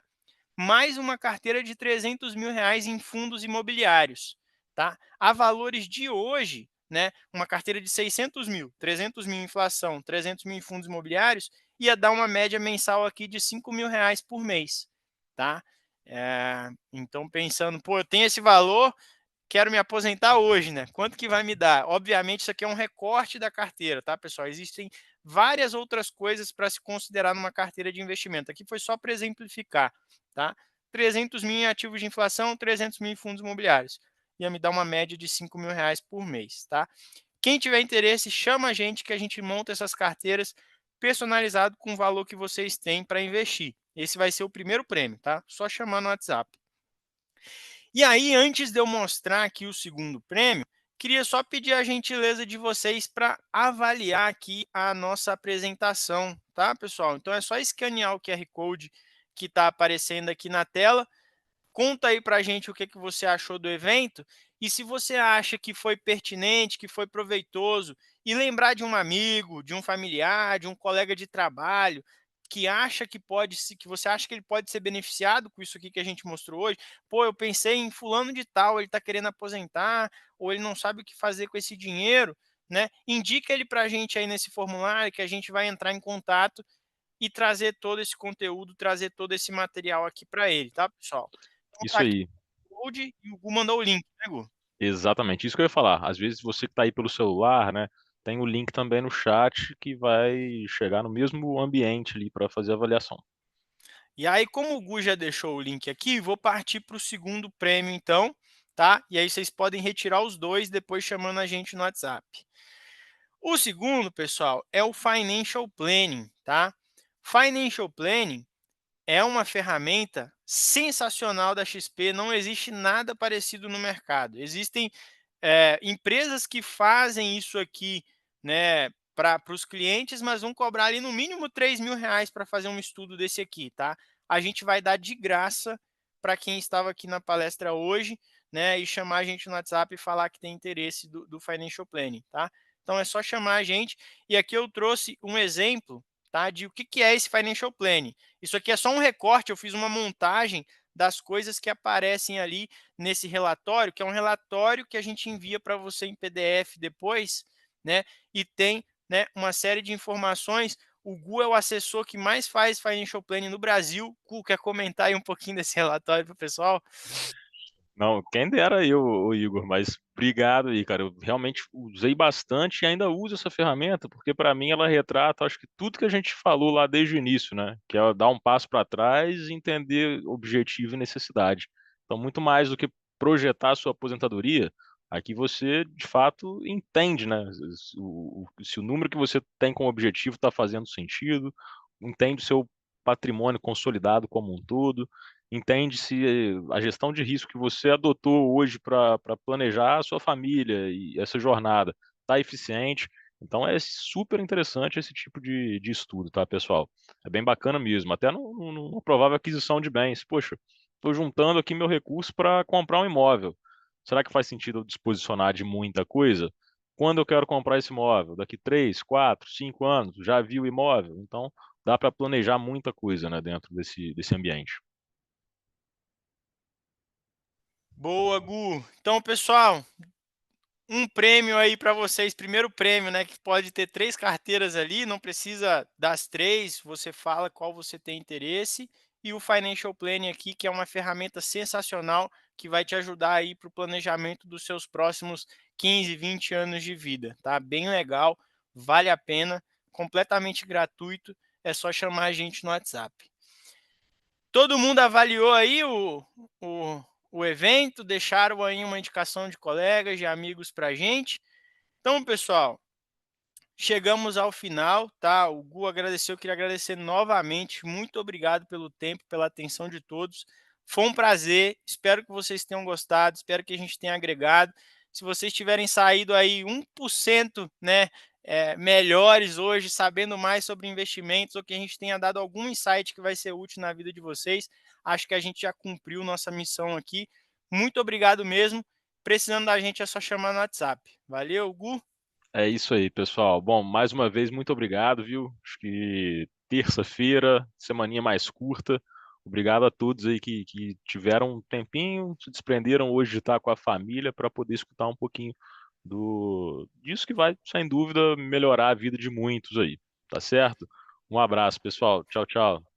mais uma carteira de R$ 300.000 em fundos imobiliários, tá? A valores de hoje, né, uma carteira de 600 mil, 300 mil em inflação, 300 mil em fundos imobiliários, ia dar uma média mensal aqui de R$ 5.000 por mês, tá? Então, pensando, pô, eu tenho esse valor, quero me aposentar hoje, né? Quanto que vai me dar? Obviamente, isso aqui é um recorte da carteira, tá, pessoal? Existem várias outras coisas para se considerar numa carteira de investimento. Aqui foi só para exemplificar, tá? 300 mil em ativos de inflação, 300 mil em fundos imobiliários. Ia me dar uma média de R$ 5.000 por mês, tá? Quem tiver interesse, chama a gente que a gente monta essas carteiras personalizado com o valor que vocês têm para investir. Esse vai ser o primeiro prêmio, tá? Só chamar no WhatsApp. E aí, antes de eu mostrar aqui o segundo prêmio, queria só pedir a gentileza de vocês para avaliar aqui a nossa apresentação, tá, pessoal? Então é só escanear o QR Code que está aparecendo aqui na tela. Conta aí para a gente o que, que você achou do evento e se você acha que foi pertinente, que foi proveitoso, e lembrar de um amigo, de um familiar, de um colega de trabalho que acha que pode se que você acha que ele pode ser beneficiado com isso aqui que a gente mostrou hoje. Pô, eu pensei em fulano de tal, ele está querendo aposentar ou ele não sabe o que fazer com esse dinheiro, né? Indica ele para a gente aí nesse formulário que a gente vai entrar em contato e trazer todo esse conteúdo, trazer todo esse material aqui para ele, tá, pessoal? Então tá Isso aqui aí. o code e o Gu mandou o link, né, Gu? Exatamente, isso que eu ia falar. Às vezes você que está aí pelo celular, né, tem o link também no chat que vai chegar no mesmo ambiente ali para fazer a avaliação. E aí, como o Gu já deixou o link aqui, vou partir para o segundo prêmio, então, tá? E aí vocês podem retirar os dois depois chamando a gente no WhatsApp. O segundo, pessoal, é o Financial Planning, tá? Financial Planning é uma ferramenta sensacional da XP, não existe nada parecido no mercado. Existem empresas que fazem isso aqui, né, para os clientes, mas vão cobrar ali no mínimo R$ 3.000 para fazer um estudo desse aqui, tá? A gente vai dar de graça para quem estava aqui na palestra hoje, né, e chamar a gente no WhatsApp e falar que tem interesse do Financial Planning, tá? Então é só chamar a gente. E aqui eu trouxe um exemplo, tá, de o que é esse Financial Planning. Isso aqui é só um recorte, eu fiz uma montagem das coisas que aparecem ali nesse relatório, que é um relatório que a gente envia para você em PDF depois, né? E tem, né, uma série de informações. O Gu é o assessor que mais faz financial planning no Brasil. Gu, quer comentar aí um pouquinho desse relatório para o pessoal? Não, quem dera eu, ô Igor, mas obrigado aí, cara. Eu realmente usei bastante e ainda uso essa ferramenta, porque para mim ela retrata, acho que tudo que a gente falou lá desde o início, né? Que é dar um passo para trás e entender objetivo e necessidade. Então, muito mais do que projetar a sua aposentadoria, aqui você de fato entende, né? Se o número que você tem como objetivo está fazendo sentido, entende o seu patrimônio consolidado como um todo, entende se a gestão de risco que você adotou hoje para planejar a sua família e essa jornada está eficiente. Então é super interessante esse tipo de estudo, tá, pessoal? É bem bacana mesmo, até numa provável aquisição de bens. Poxa, estou juntando aqui meu recurso para comprar um imóvel. Será que faz sentido eu disposicionar de muita coisa? Quando eu quero comprar esse imóvel? Daqui 3, 4, 5 anos? Já vi o imóvel? Então dá para planejar muita coisa, né, dentro desse ambiente. Boa, Gu. Então, pessoal, um prêmio aí para vocês, primeiro prêmio, né, que pode ter 3 carteiras ali, não precisa das 3, você fala qual você tem interesse e o Financial Planning aqui, que é uma ferramenta sensacional que vai te ajudar aí para o planejamento dos seus próximos 15, 20 anos de vida, tá? Bem legal, vale a pena, completamente gratuito, é só chamar a gente no WhatsApp. Todo mundo avaliou aí o, o evento, deixaram aí uma indicação de colegas, de amigos para a gente. Então, pessoal, chegamos ao final, tá? O Gu agradeceu, eu queria agradecer novamente. Muito obrigado pelo tempo, pela atenção de todos. Foi um prazer, espero que vocês tenham gostado, espero que a gente tenha agregado. Se vocês tiverem saído aí 1%, né, melhores hoje, sabendo mais sobre investimentos, ou que a gente tenha dado algum insight que vai ser útil na vida de vocês, acho que a gente já cumpriu nossa missão aqui. Muito obrigado mesmo. Precisando da gente é só chamar no WhatsApp. Valeu, Gu. É isso aí, pessoal. Bom, mais uma vez, muito obrigado, viu? Acho que terça-feira, semaninha mais curta. Obrigado a todos aí que tiveram um tempinho, se desprenderam hoje de estar com a família para poder escutar um pouquinho disso que vai, sem dúvida, melhorar a vida de muitos aí. Tá certo? Um abraço, pessoal. Tchau, tchau.